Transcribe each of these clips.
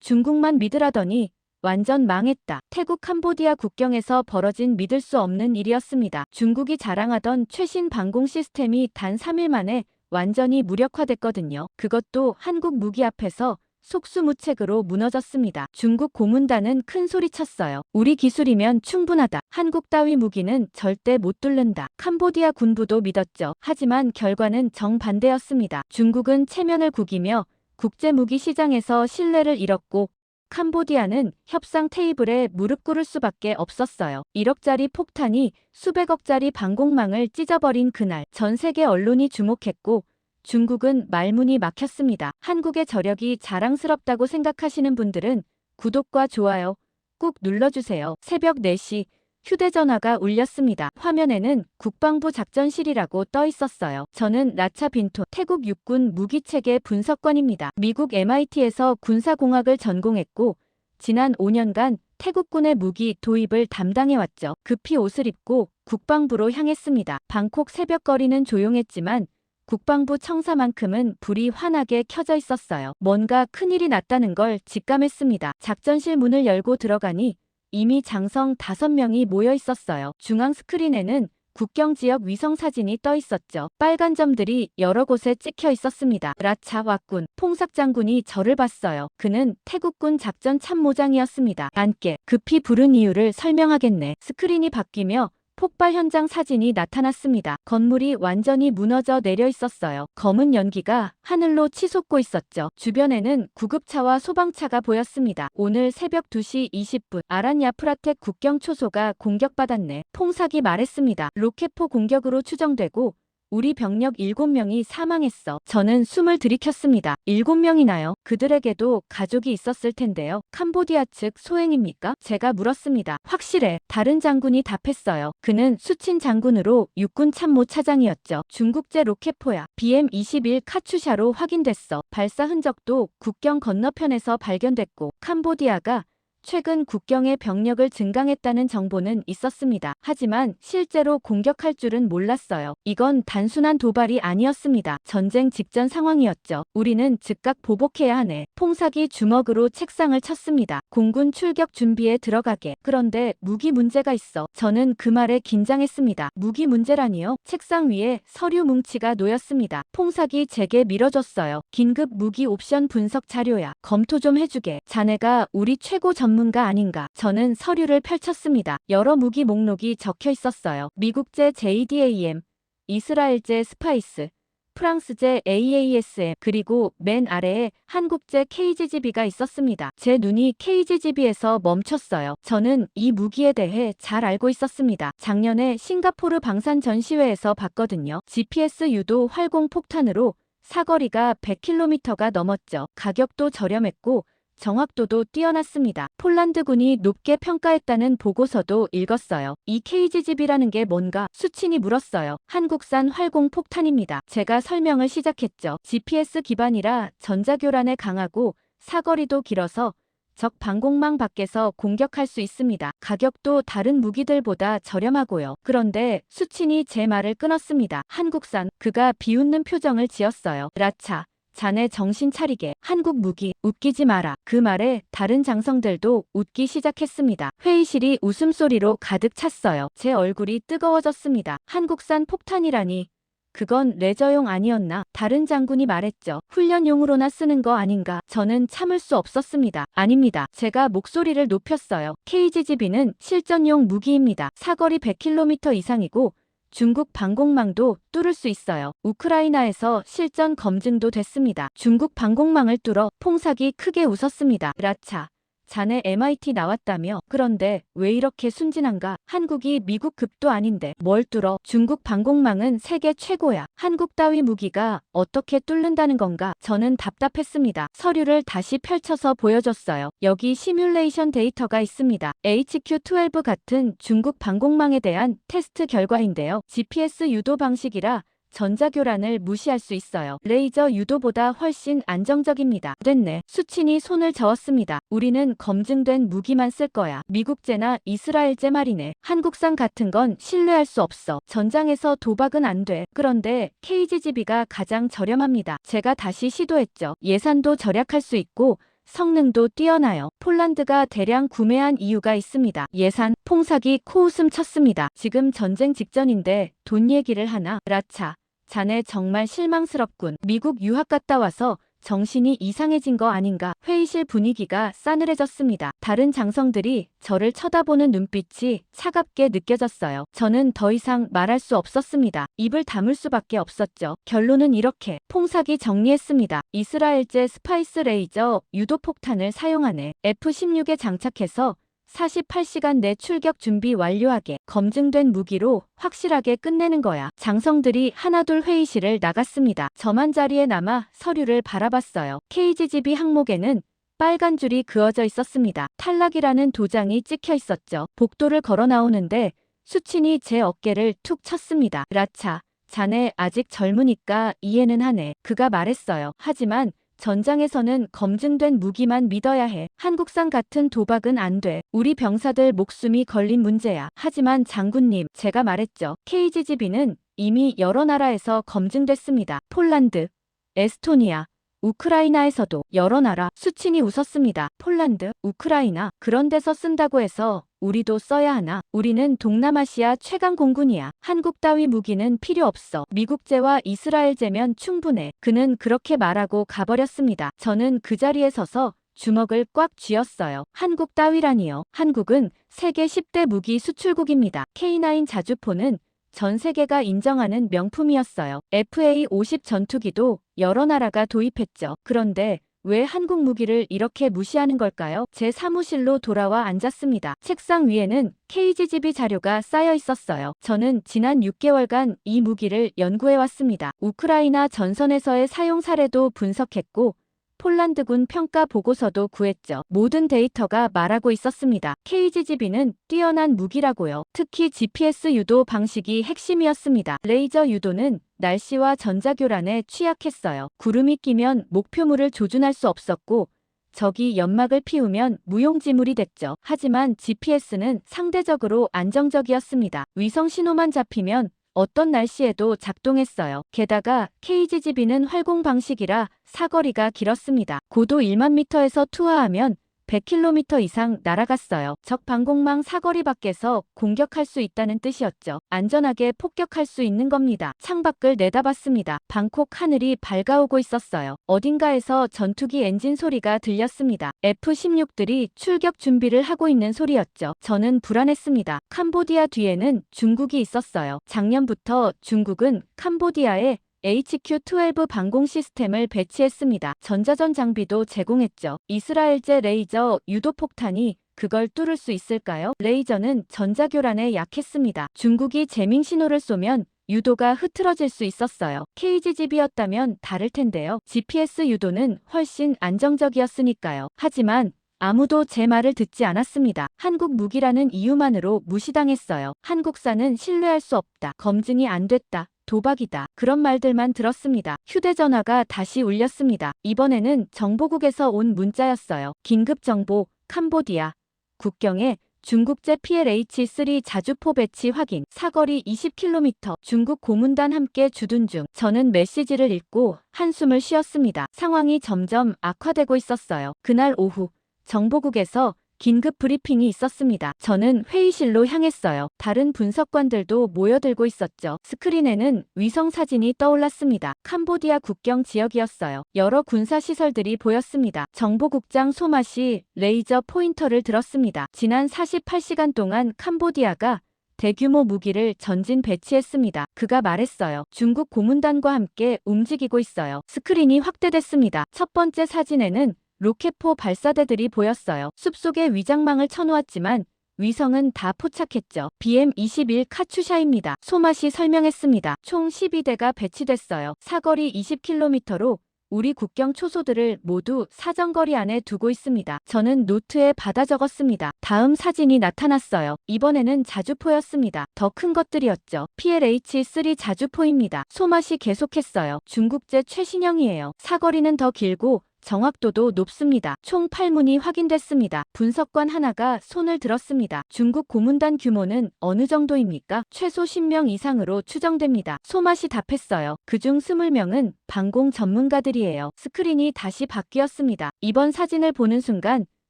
중국만 믿으라더니 완전 망했다. 태국 캄보디아 국경에서 벌어진 믿을 수 없는 일이었습니다. 중국이 자랑하던 최신 방공 시스템이 단 3일 만에 완전히 무력화됐거든요. 그것도 한국 무기 앞에서 속수무책으로 무너졌습니다. 중국 고문단은 큰 소리쳤어요. 우리 기술이면 충분하다. 한국 따위 무기는 절대 못 뚫는다. 캄보디아 군부도 믿었죠. 하지만 결과는 정반대였습니다. 중국은 체면을 구기며 국제무기 시장에서 신뢰를 잃었고 캄보디아는 협상 테이블에 무릎 꿇을 수밖에 없었어요. 1억짜리 폭탄이 수백억짜리 방공망을 찢어버린 그날 전 세계 언론이 주목했고 중국은 말문이 막혔습니다. 한국의 저력이 자랑스럽다고 생각하시는 분들은 구독과 좋아요 꾹 눌러주세요. 새벽 4시 휴대전화가 울렸습니다. 화면에는 국방부 작전실이라고 떠 있었어요. 저는 라차 빈토 태국 육군 무기체계 분석관입니다. 미국 MIT에서 군사공학을 전공했고 지난 5년간 태국군의 무기 도입을 담당해왔죠. 급히 옷을 입고 국방부로 향했습니다. 방콕 새벽거리는 조용했지만 국방부 청사만큼은 불이 환하게 켜져 있었어요. 뭔가 큰일이 났다는 걸 직감했습니다. 작전실 문을 열고 들어가니 이미 장성 5명이 모여 있었어요. 중앙 스크린에는 국경지역 위성사진이 떠 있었죠. 빨간 점들이 여러 곳에 찍혀 있었습니다. 라차 왁군, 퐁삭 장군이 저를 봤어요. 그는 태국군 작전 참모장이었습니다. 앉게 급히 부른 이유를 설명하겠네. 스크린이 바뀌며 폭발 현장 사진이 나타났습니다. 건물이 완전히 무너져 내려 있었어요. 검은 연기가 하늘로 치솟고 있었죠. 주변에는 구급차와 소방차가 보였습니다. 오늘 새벽 2시 20분 아란 야프라텍 국경 초소가 공격받았네. 퐁삭이 말했습니다. 로켓포 공격으로 추정되고 우리 병력 7명이 사망했어. 저는 숨을 들이켰습니다. 7명이나요? 그들에게도 가족이 있었을 텐데요. 캄보디아 측 소행입니까? 제가 물었습니다. 확실해. 다른 장군이 답했어요. 그는 수친 장군으로 육군 참모 차장이었죠. 중국제 로켓포야. BM-21 카추샤로 확인됐어. 발사 흔적도 국경 건너편에서 발견됐고 캄보디아가 최근 국경에 병력을 증강했다는 정보는 있었습니다. 하지만 실제로 공격할 줄은 몰랐어요. 이건 단순한 도발이 아니었습니다. 전쟁 직전 상황이었죠. 우리는 즉각 보복해야 하네. 퐁삭이 주먹으로 책상을 쳤습니다. 공군 출격 준비에 들어가게. 그런데 무기 문제가 있어. 저는 그 말에 긴장했습니다. 무기 문제라니요? 책상 위에 서류 뭉치가 놓였습니다. 퐁삭이 제게 밀어줬어요. 긴급 무기 옵션 분석 자료야. 검토 좀 해주게. 자네가 우리 최고 전문가 아닌가. 저는 서류를 펼쳤습니다. 여러 무기 목록이 적혀 있었어요. 미국제 JDAM, 이스라엘제 스파이스, 프랑스제 AASM, 그리고 맨 아래에 한국제 KGGB가 있었습니다. 제 눈이 KGGB에서 멈췄어요. 저는 이 무기에 대해 잘 알고 있었습니다. 작년에 싱가포르 방산 전시회에서 봤거든요. GPS 유도 활공 폭탄으로 사거리가 100km가 넘었죠. 가격도 저렴했고 정확도도 뛰어났습니다. 폴란드군이 높게 평가했다는 보고서도 읽었어요. 이 KGGB라는 게 뭔가? 수친이 물었어요. 한국산 활공폭탄입니다. 제가 설명을 시작했죠. GPS 기반이라 전자교란에 강하고 사거리도 길어서 적 방공망 밖에서 공격할 수 있습니다. 가격도 다른 무기들보다 저렴하고요. 그런데 수친이 제 말을 끊었습니다. 한국산. 그가 비웃는 표정을 지었어요. 라차. 자네 정신 차리게. 한국 무기. 웃기지 마라. 그 말에 다른 장성들도 웃기 시작했습니다. 회의실이 웃음소리로 가득 찼어요. 제 얼굴이 뜨거워졌습니다. 한국산 폭탄이라니. 그건 레저용 아니었나? 다른 장군이 말했죠. 훈련용으로나 쓰는 거 아닌가? 저는 참을 수 없었습니다. 아닙니다. 제가 목소리를 높였어요. KGGB는 실전용 무기입니다. 사거리 100km 이상이고 중국 방공망도 뚫을 수 있어요. 우크라이나에서 실전 검증도 됐습니다. 중국 방공망을 뚫어 퐁삭이 크게 웃었습니다. 라차. 자네 MIT 나왔다며? 그런데 왜 이렇게 순진한가? 한국이 미국 급도 아닌데 뭘 뚫어? 중국 방공망은 세계 최고야. 한국 따위 무기가 어떻게 뚫는다는 건가? 저는 답답했습니다. 서류를 다시 펼쳐서 보여줬어요. 여기 시뮬레이션 데이터가 있습니다. HQ-12 같은 중국 방공망에 대한 테스트 결과인데요. GPS 유도 방식이라 전자교란을 무시할 수 있어요. 레이저 유도보다 훨씬 안정적입니다. 됐네. 수친이 손을 저었습니다. 우리는 검증된 무기만 쓸 거야. 미국제나 이스라엘제 말이네. 한국산 같은 건 신뢰할 수 없어. 전장에서 도박은 안 돼. 그런데 KGGB가 가장 저렴합니다. 제가 다시 시도했죠. 예산도 절약할 수 있고 성능도 뛰어나요. 폴란드가 대량 구매한 이유가 있습니다. 예산, 퐁사기 코웃음 쳤습니다. 지금 전쟁 직전인데 돈 얘기를 하나? 라차. 자네 정말 실망스럽군. 미국 유학 갔다 와서 정신이 이상해진 거 아닌가? 회의실 분위기가 싸늘해졌습니다. 다른 장성들이 저를 쳐다보는 눈빛이 차갑게 느껴졌어요. 저는 더 이상 말할 수 없었습니다. 입을 다물 수밖에 없었죠. 결론은 이렇게 퐁사기 정리했습니다. 이스라엘제 스파이스 레이저 유도폭탄을 사용하네. F-16에 장착해서 48시간 내 출격 준비 완료하게 검증된 무기로 확실하게 끝내는 거야. 장성들이 하나둘 회의실을 나갔습니다. 저만 자리에 남아 서류를 바라봤어요. KGB 항목에는 빨간 줄이 그어져 있었습니다. 탈락이라는 도장이 찍혀 있었죠. 복도를 걸어 나오는데 수친이 제 어깨를 툭 쳤습니다. 라차, 자네 아직 젊으니까 이해는 하네. 그가 말했어요. 하지만 전장에서는 검증된 무기만 믿어야 해. 한국산 같은 도박은 안 돼. 우리 병사들 목숨이 걸린 문제야. 하지만 장군님, 제가 말했죠. KGB는 이미 여러 나라에서 검증됐습니다. 폴란드, 에스토니아, 우크라이나에서도 여러 나라. 수친이 웃었습니다. 폴란드, 우크라이나, 그런 데서 쓴다고 해서 우리도 써야 하나? 우리는 동남아시아 최강 공군이야. 한국 따위 무기는 필요 없어. 미국제와 이스라엘제면 충분해. 그는 그렇게 말하고 가버렸습니다. 저는 그 자리에 서서 주먹을 꽉 쥐었어요. 한국 따위라니요. 한국은 세계 10대 무기 수출국입니다. K9 자주포는 전 세계가 인정하는 명품이었어요. FA-50 전투기도 여러 나라가 도입했죠. 그런데 왜 한국 무기를 이렇게 무시하는 걸까요? 제 사무실로 돌아와 앉았습니다. 책상 위에는 KGB 자료가 쌓여 있었어요. 저는 지난 6개월간 이 무기를 연구해왔습니다. 우크라이나 전선에서의 사용 사례도 분석했고 폴란드군 평가 보고서도 구했죠. 모든 데이터가 말하고 있었습니다. KGB는 뛰어난 무기라고요. 특히 GPS 유도 방식이 핵심이었습니다. 레이저 유도는 날씨와 전자교란에 취약했어요. 구름이 끼면 목표물을 조준할 수 없었고 적이 연막을 피우면 무용지물이 됐죠. 하지만 GPS는 상대적으로 안정적이었습니다. 위성 신호만 잡히면 어떤 날씨에도 작동했어요. 게다가 KGB는 활공 방식이라 사거리가 길었습니다. 고도 1만 미터에서 투하하면 100km 이상 날아갔어요. 적 방공망 사거리 밖에서 공격할 수 있다는 뜻이었죠. 안전하게 폭격할 수 있는 겁니다. 창밖을 내다봤습니다. 방콕 하늘이 밝아오고 있었어요. 어딘가에서 전투기 엔진 소리가 들렸습니다. F-16들이 출격 준비를 하고 있는 소리였죠. 저는 불안했습니다. 캄보디아 뒤에는 중국이 있었어요. 작년부터 중국은 캄보디아에 HQ-12 방공 시스템을 배치했습니다. 전자전 장비도 제공했죠. 이스라엘제 레이저 유도폭탄이 그걸 뚫을 수 있을까요? 레이저는 전자교란에 약했습니다. 중국이 재밍 신호를 쏘면 유도가 흐트러질 수 있었어요. KGB였다면 다를 텐데요. GPS 유도는 훨씬 안정적이었으니까요. 하지만 아무도 제 말을 듣지 않았습니다. 한국 무기라는 이유만으로 무시당했어요. 한국산은 신뢰할 수 없다. 검증이 안 됐다. 도박이다. 그런 말들만 들었습니다. 휴대전화가 다시 울렸습니다. 이번에는 정보국에서 온 문자였어요. 긴급정보, 캄보디아 국경에 중국제 PLH-3 자주포 배치 확인. 사거리 20km. 중국 고문단 함께 주둔 중. 저는 메시지를 읽고 한숨을 쉬었습니다. 상황이 점점 악화되고 있었어요. 그날 오후 정보국에서 긴급 브리핑이 있었습니다. 저는 회의실로 향했어요. 다른 분석관들도 모여들고 있었죠. 스크린에는 위성 사진이 떠올랐습니다. 캄보디아 국경 지역이었어요. 여러 군사시설들이 보였습니다. 정보국장 소맛이 레이저 포인터를 들었습니다. 지난 48시간 동안 캄보디아가 대규모 무기를 전진 배치했습니다. 그가 말했어요. 중국 고문단과 함께 움직이고 있어요. 스크린이 확대됐습니다. 첫 번째 사진에는 로켓포 발사대들이 보였어요. 숲속에 위장망을 쳐놓았지만 위성은 다 포착했죠. BM-21 카츄샤입니다. 소맛이 설명했습니다. 총 12대가 배치됐어요. 사거리 20km로 우리 국경 초소들을 모두 사정거리 안에 두고 있습니다. 저는 노트에 받아 적었습니다. 다음 사진이 나타났어요. 이번에는 자주포였습니다. 더 큰 것들이었죠. PLH-3 자주포입니다. 소맛이 계속했어요. 중국제 최신형이에요. 사거리는 더 길고 정확도도 높습니다. 총 8문이 확인됐습니다. 분석관 하나가 손을 들었습니다. 중국 고문단 규모는 어느 정도입니까? 최소 10명 이상으로 추정됩니다. 소맛이 답했어요. 그중 20명은 방공 전문가들이에요. 스크린이 다시 바뀌었습니다. 이번 사진을 보는 순간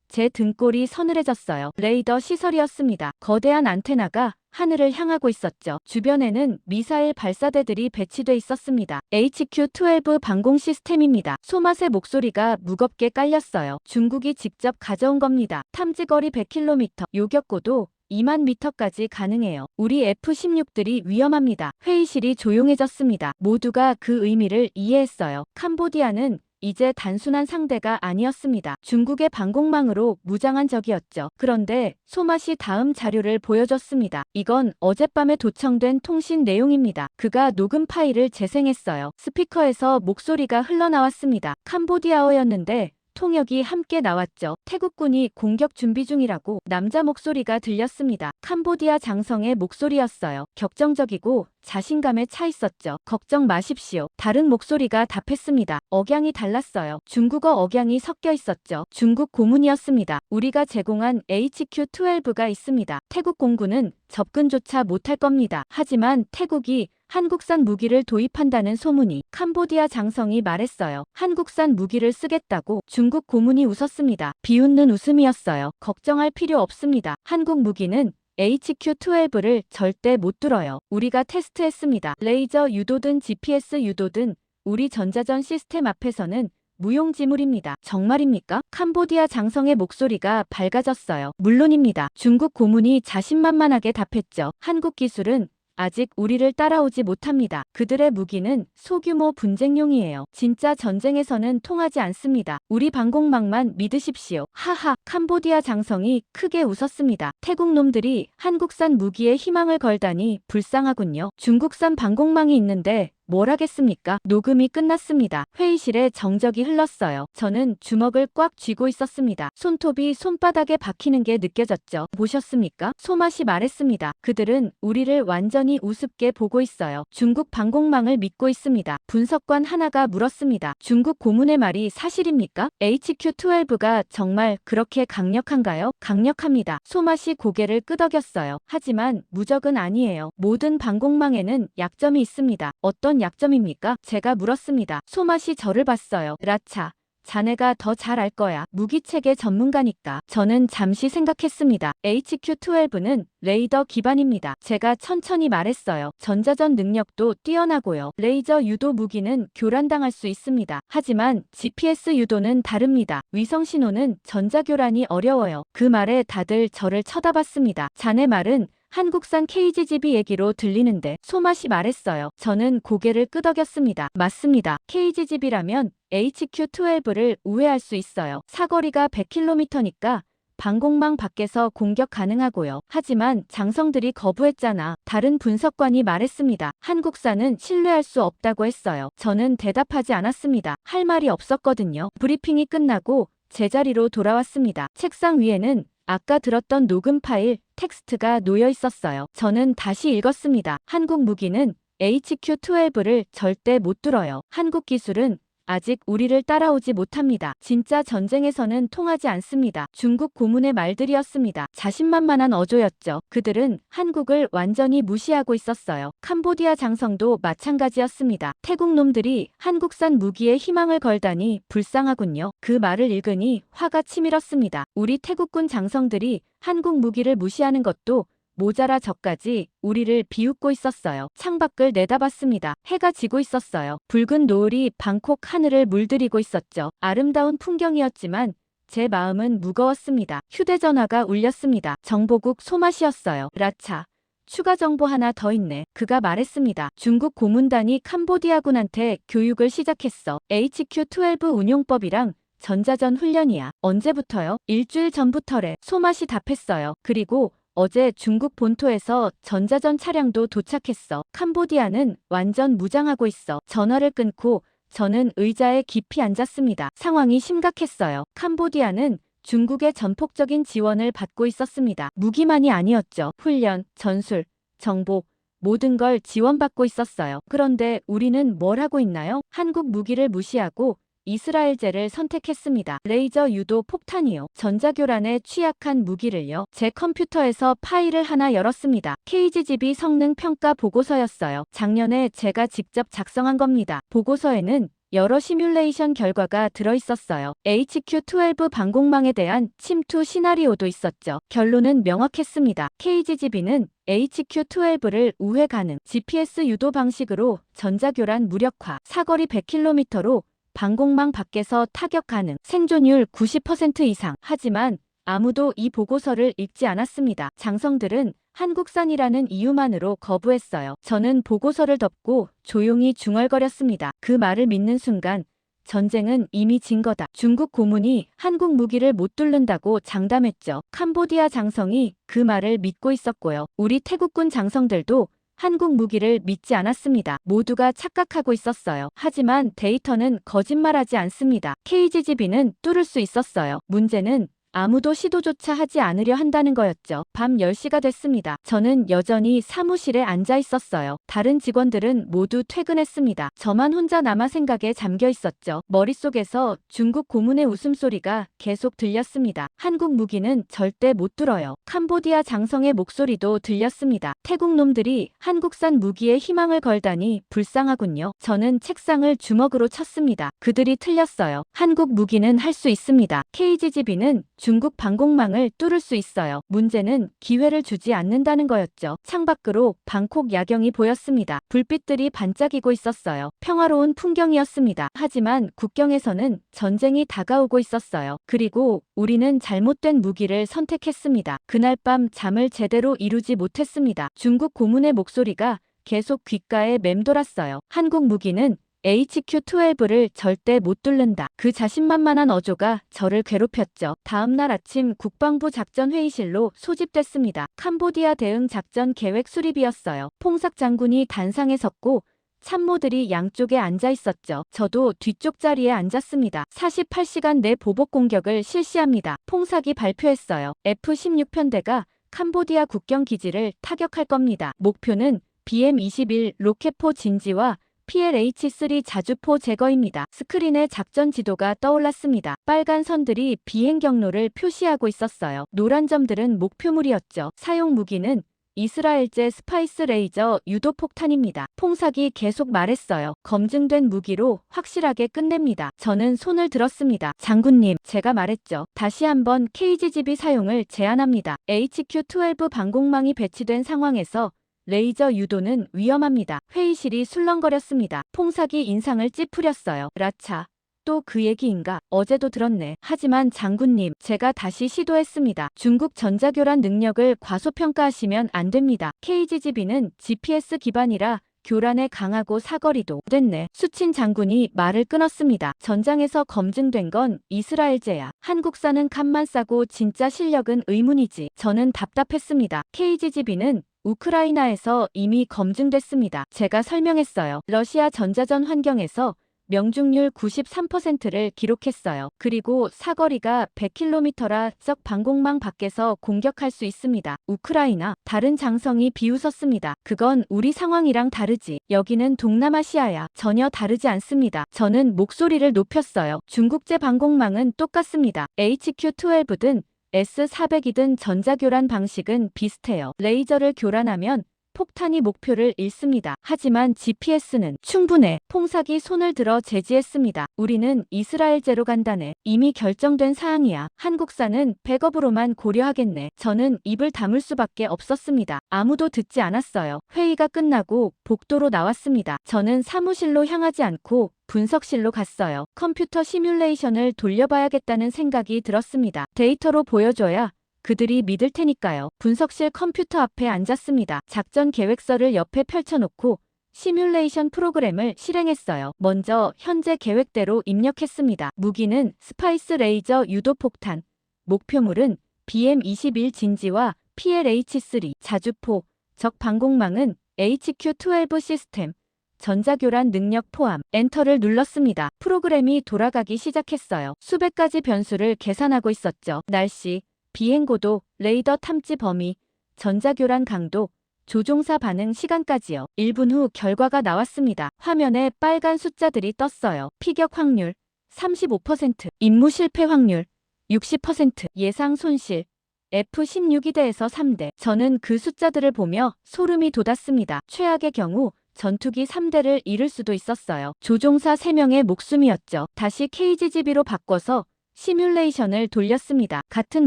제 등골이 서늘해졌어요. 레이더 시설이었습니다. 거대한 안테나가 하늘을 향하고 있었죠. 주변에는 미사일 발사대들이 배치돼 있었습니다. HQ-12 방공 시스템입니다. 소맛의 목소리가 무겁게 깔렸어요. 중국이 직접 가져온 겁니다. 탐지거리 100km, 요격고도 2만 미터까지 가능해요. 우리 F-16들이 위험합니다. 회의실이 조용해졌습니다. 모두가 그 의미를 이해했어요. 캄보디아는 이제 단순한 상대가 아니었습니다. 중국의 방공망으로 무장한 적이었죠. 그런데 소맛이 다음 자료를 보여줬습니다. 이건 어젯밤에 도청된 통신 내용입니다. 그가 녹음 파일을 재생했어요. 스피커에서 목소리가 흘러나왔습니다. 캄보디아어였는데 통역이 함께 나왔죠. 태국군이 공격 준비 중이라고 남자 목소리가 들렸습니다. 캄보디아 장성의 목소리였어요. 격정적이고 자신감에 차 있었죠. 걱정 마십시오. 다른 목소리가 답했습니다. 억양이 달랐어요. 중국어 억양이 섞여 있었죠. 중국 고문이었습니다. 우리가 제공한 HQ-12가 있습니다. 태국 공군은 접근조차 못할 겁니다. 하지만 태국이 한국산 무기를 도입한다는 소문이. 캄보디아 장성이 말했어요. 한국산 무기를 쓰겠다고. 중국 고문이 웃었습니다. 비웃는 웃음이었어요. 걱정할 필요 없습니다. 한국 무기는 HQ-12를 절대 못 뚫어요. 우리가 테스트했습니다. 레이저 유도든 GPS 유도든 우리 전자전 시스템 앞에서는 무용지물입니다. 정말입니까? 캄보디아 장성의 목소리가 밝아졌어요. 물론입니다. 중국 고문이 자신만만하게 답했죠. 한국 기술은 아직 우리를 따라오지 못합니다. 그들의 무기는 소규모 분쟁용이에요. 진짜 전쟁에서는 통하지 않습니다. 우리 방공망만 믿으십시오. 하하. 캄보디아 장성이 크게 웃었습니다. 태국 놈들이 한국산 무기에 희망을 걸다니 불쌍하군요. 중국산 방공망이 있는데 뭘 하겠습니까? 녹음이 끝났습니다. 회의실에 정적이 흘렀어요. 저는 주먹을 꽉 쥐고 있었습니다. 손톱이 손바닥에 박히는 게 느껴졌죠. 보셨습니까? 소맛이 말했습니다. 그들은 우리를 완전히 우습게 보고 있어요. 중국 방공망을 믿고 있습니다. 분석관 하나가 물었습니다. 중국 고문의 말이 사실입니까? HQ-12가 정말 그렇게 강력한가요? 강력합니다. 소맛이 고개를 끄덕였어요. 하지만 무적은 아니에요. 모든 방공망에는 약점이 있습니다. 어떤 약점입니까? 제가 물었습니다. 소맛이 저를 봤어요. 라차. 자네가 더 잘 알 거야. 무기체계 전문가니까. 저는 잠시 생각했습니다. HQ-12는 레이더 기반입니다. 제가 천천히 말했어요. 전자전 능력도 뛰어나고요. 레이저 유도 무기는 교란당할 수 있습니다. 하지만 GPS 유도는 다릅니다. 위성 신호는 전자교란이 어려워요. 그 말에 다들 저를 쳐다봤습니다. 자네 말은 한국산 KGGB 얘기로 들리는데. 소맛이 말했어요. 저는 고개를 끄덕였습니다. 맞습니다. KGGB라면 HQ-12를 우회할 수 있어요. 사거리가 100km니까 방공망 밖에서 공격 가능하고요. 하지만 장성들이 거부했잖아. 다른 분석관이 말했습니다. 한국산은 신뢰할 수 없다고 했어요. 저는 대답하지 않았습니다. 할 말이 없었거든요. 브리핑이 끝나고 제자리로 돌아왔습니다. 책상 위에는 아까 들었던 녹음 파일, 텍스트가 놓여 있었어요. 저는 다시 읽었습니다. 한국 무기는 HQ-12를 절대 못 뚫어요. 한국 기술은 아직 우리를 따라오지 못합니다. 진짜 전쟁에서는 통하지 않습니다. 중국 고문의 말들이었습니다. 자신만만한 어조였죠. 그들은 한국을 완전히 무시하고 있었어요. 캄보디아 장성도 마찬가지였습니다. 태국 놈들이 한국산 무기에 희망을 걸다니 불쌍하군요. 그 말을 읽으니 화가 치밀었습니다. 우리 태국군 장성들이 한국 무기를 무시하는 것도 모자라 저까지 우리를 비웃고 있었어요. 창밖을 내다봤습니다. 해가 지고 있었어요. 붉은 노을이 방콕 하늘을 물들이고 있었죠. 아름다운 풍경이었지만 제 마음은 무거웠습니다. 휴대전화가 울렸습니다. 정보국 소맛이었어요. 라차. 추가 정보 하나 더 있네. 그가 말했습니다. 중국 고문단이 캄보디아군한테 교육을 시작했어. HQ-12 운용법이랑 전자전 훈련이야. 언제부터요? 일주일 전부터래. 소맛이 답했어요. 그리고 어제 중국 본토에서 전자전 차량도 도착했어. 캄보디아는 완전 무장하고 있어. 전화를 끊고 저는 의자에 깊이 앉았습니다. 상황이 심각했어요. 캄보디아는 중국의 전폭적인 지원을 받고 있었습니다. 무기만이 아니었죠. 훈련, 전술, 정보, 모든 걸 지원받고 있었어요. 그런데 우리는 뭘 하고 있나요? 한국 무기를 무시하고 이스라엘제를 선택했습니다. 레이저 유도 폭탄이요. 전자교란에 취약한 무기를요. 제 컴퓨터에서 파일을 하나 열었습니다. KGB 성능 평가 보고서였어요. 작년에 제가 직접 작성한 겁니다. 보고서에는 여러 시뮬레이션 결과가 들어있었어요. HQ-12 방공망에 대한 침투 시나리오도 있었죠. 결론은 명확했습니다. KGB는 HQ-12를 우회 가능, GPS 유도 방식으로 전자교란 무력화, 사거리 100km로 방공망 밖에서 타격 가능, 생존율 90% 이상. 하지만 아무도 이 보고서를 읽지 않았습니다. 장성들은 한국산이라는 이유만으로 거부했어요. 저는 보고서를 덮고 조용히 중얼거렸습니다. 그 말을 믿는 순간 전쟁은 이미 진 거다. 중국 고문이 한국 무기를 못 뚫는다고 장담했죠. 캄보디아 장성이 그 말을 믿고 있었고요. 우리 태국군 장성들도 한국 무기를 믿지 않았습니다. 모두가 착각하고 있었어요. 하지만 데이터는 거짓말하지 않습니다. KGB는 뚫을 수 있었어요. 문제는 아무도 시도조차 하지 않으려 한다는 거였죠. 밤 10시가 됐습니다. 저는 여전히 사무실에 앉아 있었어요. 다른 직원들은 모두 퇴근했습니다. 저만 혼자 남아 생각에 잠겨 있었죠. 머릿속에서 중국 고문의 웃음소리가 계속 들렸습니다. 한국 무기는 절대 못 뚫어요. 캄보디아 장성의 목소리도 들렸습니다. 태국 놈들이 한국산 무기에 희망을 걸다니 불쌍하군요. 저는 책상을 주먹으로 쳤습니다. 그들이 틀렸어요. 한국 무기는 할 수 있습니다. KGB는 중국 방공망을 뚫을 수 있어요. 문제는 기회를 주지 않는다는 거였죠. 창밖으로 방콕 야경이 보였습니다. 불빛들이 반짝이고 있었어요. 평화로운 풍경이었습니다. 하지만 국경에서는 전쟁이 다가오고 있었어요. 그리고 우리는 잘못된 무기를 선택했습니다. 그날 밤 잠을 제대로 이루지 못했습니다. 중국 고문의 목소리가 계속 귓가에 맴돌았어요. 한국 무기는 HQ-12를 절대 못 뚫는다. 그 자신만만한 어조가 저를 괴롭혔죠. 다음날 아침 국방부 작전회의실로 소집됐습니다. 캄보디아 대응 작전 계획 수립이었어요. 퐁삭 장군이 단상에 섰고 참모들이 양쪽에 앉아 있었죠. 저도 뒤쪽 자리에 앉았습니다. 48시간 내 보복 공격을 실시합니다. 퐁삭이 발표했어요. F-16편대가 캄보디아 국경 기지를 타격할 겁니다. 목표는 BM-21 로켓포 진지와 PLH-3 자주포 제거입니다. 스크린에 작전 지도가 떠올랐습니다. 빨간 선들이 비행 경로를 표시하고 있었어요. 노란 점들은 목표물이었죠. 사용 무기는 이스라엘제 스파이스 레이저 유도 폭탄입니다. 퐁삭이 계속 말했어요. 검증된 무기로 확실하게 끝냅니다. 저는 손을 들었습니다. 장군님, 제가 말했죠. 다시 한번 KGB 사용을 제안합니다. HQ-12 방공망이 배치된 상황에서 레이저 유도는 위험합니다. 회의실이 술렁거렸습니다. 퐁삭이 인상을 찌푸렸어요. 라차. 또 그 얘기인가? 어제도 들었네. 하지만 장군님, 제가 다시 시도했습니다. 중국 전자교란 능력을 과소평가하시면 안 됩니다. KGB는 GPS 기반이라 교란에 강하고 사거리도 됐네. 수친 장군이 말을 끊었습니다. 전장에서 검증된 건 이스라엘제야. 한국산은 칸만 싸고 진짜 실력은 의문이지. 저는 답답했습니다. KGB는 우크라이나에서 이미 검증됐습니다. 제가 설명했어요. 러시아 전자전 환경에서 명중률 93%를 기록했어요. 그리고 사거리가 100km라 적 방공망 밖에서 공격할 수 있습니다. 우크라이나, 다른 장성이 비웃었습니다. 그건 우리 상황이랑 다르지. 여기는 동남아시아야. 전혀 다르지 않습니다. 저는 목소리를 높였어요. 중국제 방공망은 똑같습니다. HQ-12든 S-400이든 전자교란 방식은 비슷해요. 레이저를 교란하면 폭탄이 목표를 잃습니다. 하지만 GPS는 충분해. 퐁삭이 손을 들어 제지했습니다. 우리는 이스라엘제로 간다네. 이미 결정된 사항이야. 한국산은 백업으로만 고려하겠네. 저는 입을 다물 수밖에 없었습니다. 아무도 듣지 않았어요. 회의가 끝나고 복도로 나왔습니다. 저는 사무실로 향하지 않고 분석실로 갔어요. 컴퓨터 시뮬레이션을 돌려봐야겠다는 생각이 들었습니다. 데이터로 보여줘야 그들이 믿을 테니까요. 분석실 컴퓨터 앞에 앉았습니다. 작전 계획서를 옆에 펼쳐놓고 시뮬레이션 프로그램을 실행했어요. 먼저 현재 계획대로 입력했습니다. 무기는 스파이스 레이저 유도 폭탄, 목표물은 BM-21 진지와 PLH-3 자주포, 적 방공망은 HQ-12 시스템, 전자교란 능력 포함. 엔터를 눌렀습니다. 프로그램이 돌아가기 시작했어요. 수백 가지 변수를 계산하고 있었죠. 날씨, 비행고도, 레이더 탐지 범위, 전자교란 강도, 조종사 반응 시간까지요. 1분 후 결과가 나왔습니다. 화면에 빨간 숫자들이 떴어요. 피격 확률 35%, 임무 실패 확률 60%, 예상 손실 F-16대 에서 3대. 저는 그 숫자들을 보며 소름이 돋았습니다. 최악의 경우 전투기 3대를 잃을 수도 있었어요. 조종사 3명의 목숨이었죠. 다시 KGGB로 바꿔서 시뮬레이션을 돌렸습니다. 같은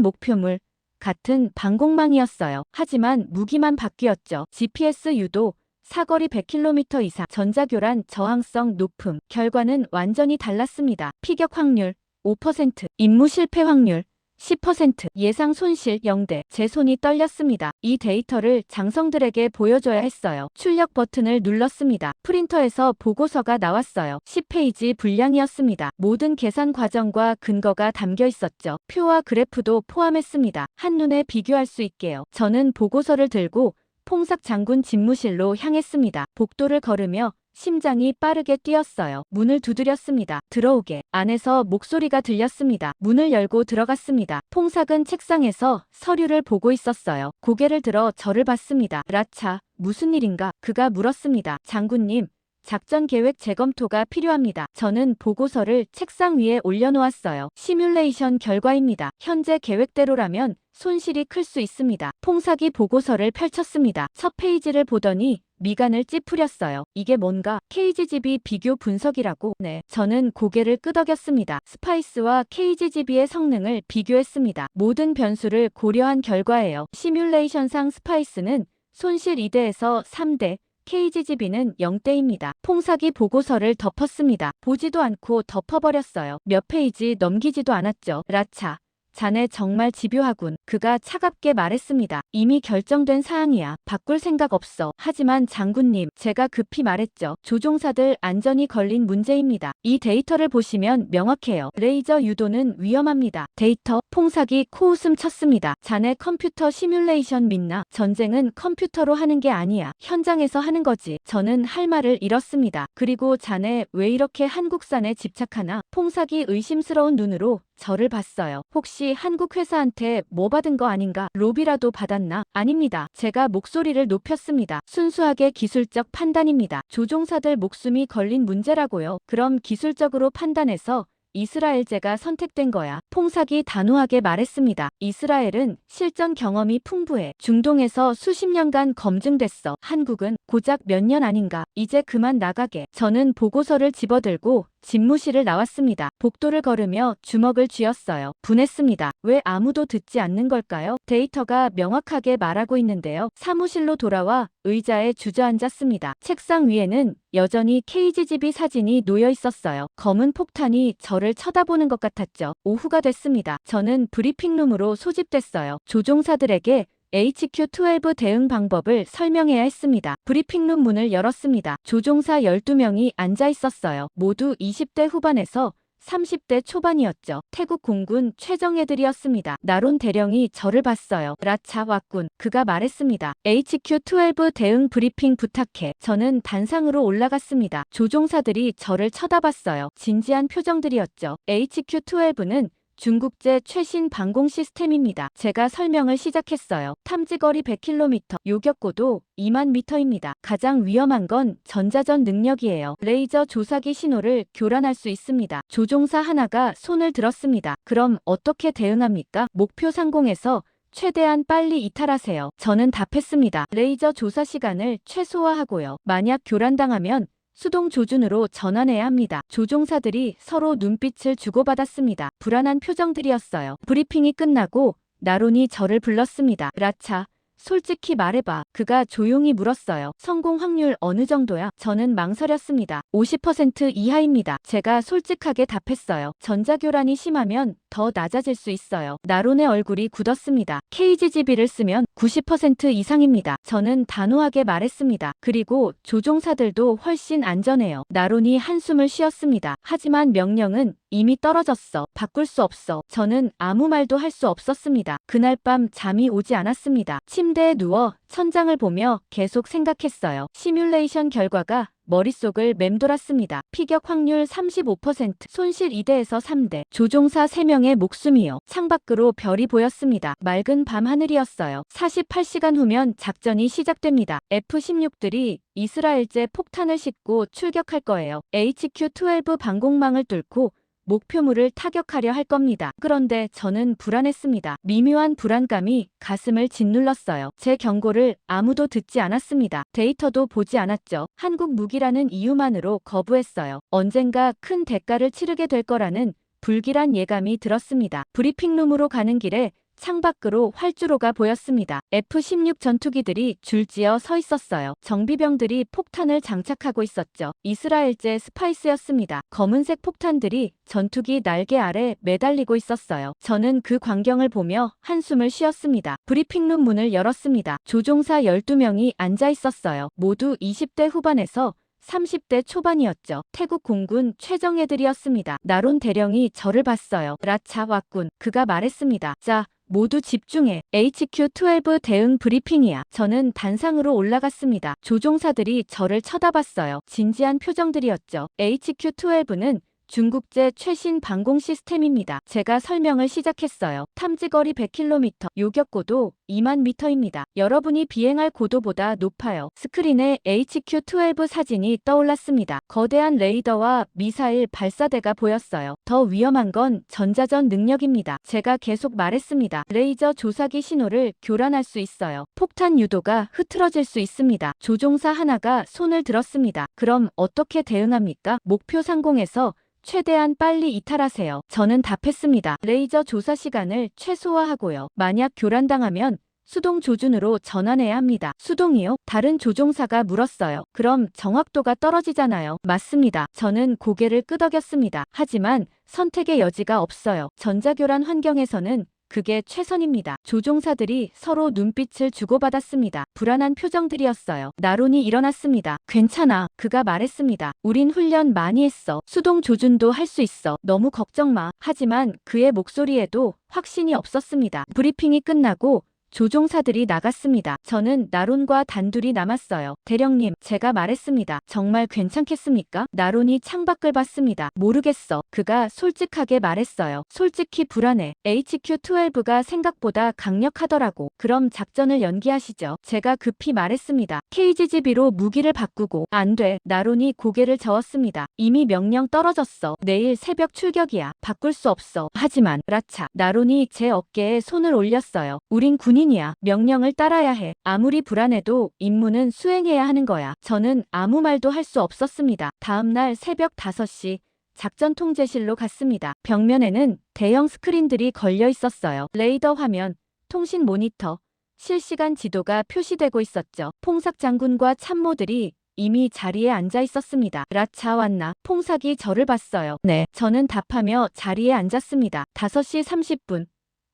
목표물, 같은 방공망이었어요. 하지만 무기만 바뀌었죠. GPS 유도, 사거리 100km 이상, 전자교란 저항성 높음. 결과는 완전히 달랐습니다. 피격 확률 5%, 임무 실패 확률 10%, 예상 손실 0대. 제 손이 떨렸습니다. 이 데이터를 장성들에게 보여줘야 했어요. 출력 버튼을 눌렀습니다. 프린터에서 보고서가 나왔어요. 10페이지 분량이었습니다. 모든 계산 과정과 근거가 담겨 있었죠. 표와 그래프도 포함했습니다. 한눈에 비교할 수 있게요. 저는 보고서를 들고 퐁삭 장군 집무실로 향했습니다. 복도를 걸으며 심장이 빠르게 뛰었어요. 문을 두드렸습니다. 들어오게. 안에서 목소리가 들렸습니다. 문을 열고 들어갔습니다. 퐁삭은 책상에서 서류를 보고 있었어요. 고개를 들어 저를 봤습니다. 라차, 무슨 일인가? 그가 물었습니다. 장군님, 작전 계획 재검토가 필요합니다. 저는 보고서를 책상 위에 올려놓았어요. 시뮬레이션 결과입니다. 현재 계획대로라면 손실이 클 수 있습니다. 퐁삭이 보고서를 펼쳤습니다. 첫 페이지를 보더니 미간을 찌푸렸어요. 이게 뭔가? KGGB 비교 분석이라고? 네. 저는 고개를 끄덕였습니다. 스파이스와 KGGB의 성능을 비교했습니다. 모든 변수를 고려한 결과예요. 시뮬레이션상 스파이스는 손실 2대에서 3대, KGGB는 0대입니다. 퐁삭이 보고서를 덮었습니다. 보지도 않고 덮어버렸어요. 몇 페이지 넘기지도 않았죠. 라차, 자네 정말 집요하군. 그가 차갑게 말했습니다. 이미 결정된 사항이야. 바꿀 생각 없어. 하지만 장군님, 제가 급히 말했죠. 조종사들 안전이 걸린 문제입니다. 이 데이터를 보시면 명확해요. 레이저 유도는 위험합니다. 데이터, 퐁삭이 코웃음 쳤습니다. 자네 컴퓨터 시뮬레이션 믿나? 전쟁은 컴퓨터로 하는 게 아니야. 현장에서 하는 거지. 저는 할 말을 잃었습니다. 그리고 자네 왜 이렇게 한국산에 집착하나? 퐁삭이 의심스러운 눈으로 저를 봤어요. 혹시 한국 회사한테 뭐 받은 거 아닌가? 로비라도 받았나? 아닙니다. 제가 목소리를 높였습니다. 순수하게 기술적 판단입니다. 조종사들 목숨이 걸린 문제라고요. 그럼 기술적으로 판단해서 이스라엘제가 선택된 거야. 퐁삭이 단호하게 말했습니다. 이스라엘은 실전 경험이 풍부해. 중동에서 수십 년간 검증됐어. 한국은 고작 몇 년 아닌가. 이제 그만 나가게. 저는 보고서를 집어들고 집무실을 나왔습니다. 복도를 걸으며 주먹을 쥐었어요. 분했습니다. 왜 아무도 듣지 않는 걸까요? 데이터가 명확하게 말하고 있는데요. 사무실로 돌아와 의자에 주저앉았습니다. 책상 위에는 여전히 KGGB 사진이 놓여 있었어요. 검은 폭탄이 저를 쳐다보는 것 같았죠. 오후가 됐습니다. 저는 브리핑룸으로 소집됐어요. 조종사들에게 HQ-12 대응 방법을 설명해야 했습니다. 브리핑룸 문을 열었습니다. 조종사 12명이 앉아 있었어요. 모두 20대 후반에서 30대 초반이었죠. 태국 공군 최정예들이었습니다. 나론 대령이 저를 봤어요. 라차 왔군. 그가 말했습니다. HQ-12 대응 브리핑 부탁해. 저는 단상으로 올라갔습니다. 조종사들이 저를 쳐다봤어요. 진지한 표정들이었죠. HQ-12는 중국제 최신 방공 시스템입니다. 제가 설명을 시작했어요. 탐지거리 100km, 요격고도 2만 미터입니다. 가장 위험한 건 전자전 능력이에요. 레이저 조사기 신호를 교란할 수 있습니다. 조종사 하나가 손을 들었습니다. 그럼 어떻게 대응합니까? 목표 상공에서 최대한 빨리 이탈하세요. 저는 답했습니다. 레이저 조사 시간을 최소화하고요. 만약 교란당하면 수동 조준으로 전환해야 합니다. 조종사들이 서로 눈빛을 주고받았습니다. 불안한 표정들이었어요. 브리핑이 끝나고 나론이 저를 불렀습니다. 라차, 솔직히 말해봐. 그가 조용히 물었어요. 성공 확률 어느 정도야? 저는 망설였습니다. 50% 이하입니다. 제가 솔직하게 답했어요. 전자교란이 심하면 더 낮아질 수 있어요. 나론의 얼굴이 굳었습니다. KGGB를 쓰면 90% 이상입니다. 저는 단호하게 말했습니다. 그리고 조종사들도 훨씬 안전해요. 나론이 한숨을 쉬었습니다. 하지만 명령은 이미 떨어졌어. 바꿀 수 없어. 저는 아무 말도 할 수 없었습니다. 그날 밤 잠이 오지 않았습니다. 침대에 누워 천장을 보며 계속 생각했어요. 시뮬레이션 결과가 머릿속을 맴돌았습니다. 피격 확률 35%, 손실 2대에서 3대, 조종사 3명의 목숨이요. 창밖으로 별이 보였습니다. 맑은 밤하늘이었어요. 48시간 후면 작전이 시작됩니다. F-16들이 이스라엘제 폭탄을 싣고 출격할 거예요. HQ-12 방공망을 뚫고 목표물을 타격하려 할 겁니다. 그런데 저는 불안했습니다. 미묘한 불안감이 가슴을 짓눌렀어요. 제 경고를 아무도 듣지 않았습니다. 데이터도 보지 않았죠. 한국 무기라는 이유만으로 거부했어요. 언젠가 큰 대가를 치르게 될 거라는 불길한 예감이 들었습니다. 브리핑룸으로 가는 길에 창밖으로 활주로가 보였습니다. F-16 전투기들이 줄지어 서 있었어요. 정비병들이 폭탄을 장착하고 있었죠. 이스라엘제 스파이스였습니다. 검은색 폭탄들이 전투기 날개 아래 매달리고 있었어요. 저는 그 광경을 보며 한숨을 쉬었습니다. 브리핑룸 문을 열었습니다. 조종사 12명이 앉아 있었어요. 모두 20대 후반에서 30대 초반이었죠. 태국 공군 최정예들이었습니다. 나론 대령이 저를 봤어요. 라차 왔군. 그가 말했습니다. 자, 모두 집중해. HQ-12 대응 브리핑이야. 저는 단상으로 올라갔습니다. 조종사들이 저를 쳐다봤어요. 진지한 표정들이었죠. HQ-12는 중국제 최신 방공 시스템입니다. 제가 설명을 시작했어요. 탐지거리 100km, 요격고도 2만 미터입니다. 여러분이 비행할 고도보다 높아요. 스크린에 HQ-12 사진이 떠올랐습니다. 거대한 레이더와 미사일 발사대가 보였어요. 더 위험한 건 전자전 능력입니다. 제가 계속 말했습니다. 레이저 조사기 신호를 교란할 수 있어요. 폭탄 유도가 흐트러질 수 있습니다. 조종사 하나가 손을 들었습니다. 그럼 어떻게 대응합니까? 목표 상공에서 최대한 빨리 이탈하세요. 저는 답했습니다. 레이저 조사 시간을 최소화하고요. 만약 교란당하면 수동 조준으로 전환해야 합니다. 수동이요? 다른 조종사가 물었어요. 그럼 정확도가 떨어지잖아요. 맞습니다. 저는 고개를 끄덕였습니다. 하지만 선택의 여지가 없어요. 전자교란 환경에서는 그게 최선입니다. 조종사들이 서로 눈빛을 주고받았습니다. 불안한 표정들이었어요. 나론이 일어났습니다. 괜찮아. 그가 말했습니다. 우린 훈련 많이 했어. 수동 조준도 할 수 있어. 너무 걱정 마. 하지만 그의 목소리에도 확신이 없었습니다. 브리핑이 끝나고 조종사들이 나갔습니다. 저는 나론과 단둘이 남았어요. 대령님, 제가 말했습니다. 정말 괜찮겠습니까? 나론이 창밖을 봤습니다. 모르겠어. 그가 솔직하게 말했어요. 솔직히 불안해. HQ-12가 생각보다 강력하더라고. 그럼 작전을 연기하시죠. 제가 급히 말했습니다. KGGB로 무기를 바꾸고. 안 돼. 나론이 고개를 저었습니다. 이미 명령 떨어졌어. 내일 새벽 출격이야. 바꿀 수 없어. 하지만 라차. 나론이 제 어깨에 손을 올렸어요. 우린 군인이야. 명령을 따라야 해. 아무리 불안해도 임무는 수행해야 하는 거야. 저는 아무 말도 할 수 없었습니다. 다음 날 새벽 5시 작전 통제실로 갔습니다. 벽면에는 대형 스크린들이 걸려 있었어요. 레이더 화면, 통신 모니터, 실시간 지도가 표시되고 있었죠. 퐁삭 장군과 참모들이 이미 자리에 앉아 있었습니다. 라차 왔나? 퐁삭이 저를 봤어요. 네. 저는 답하며 자리에 앉았습니다. 5시 30분.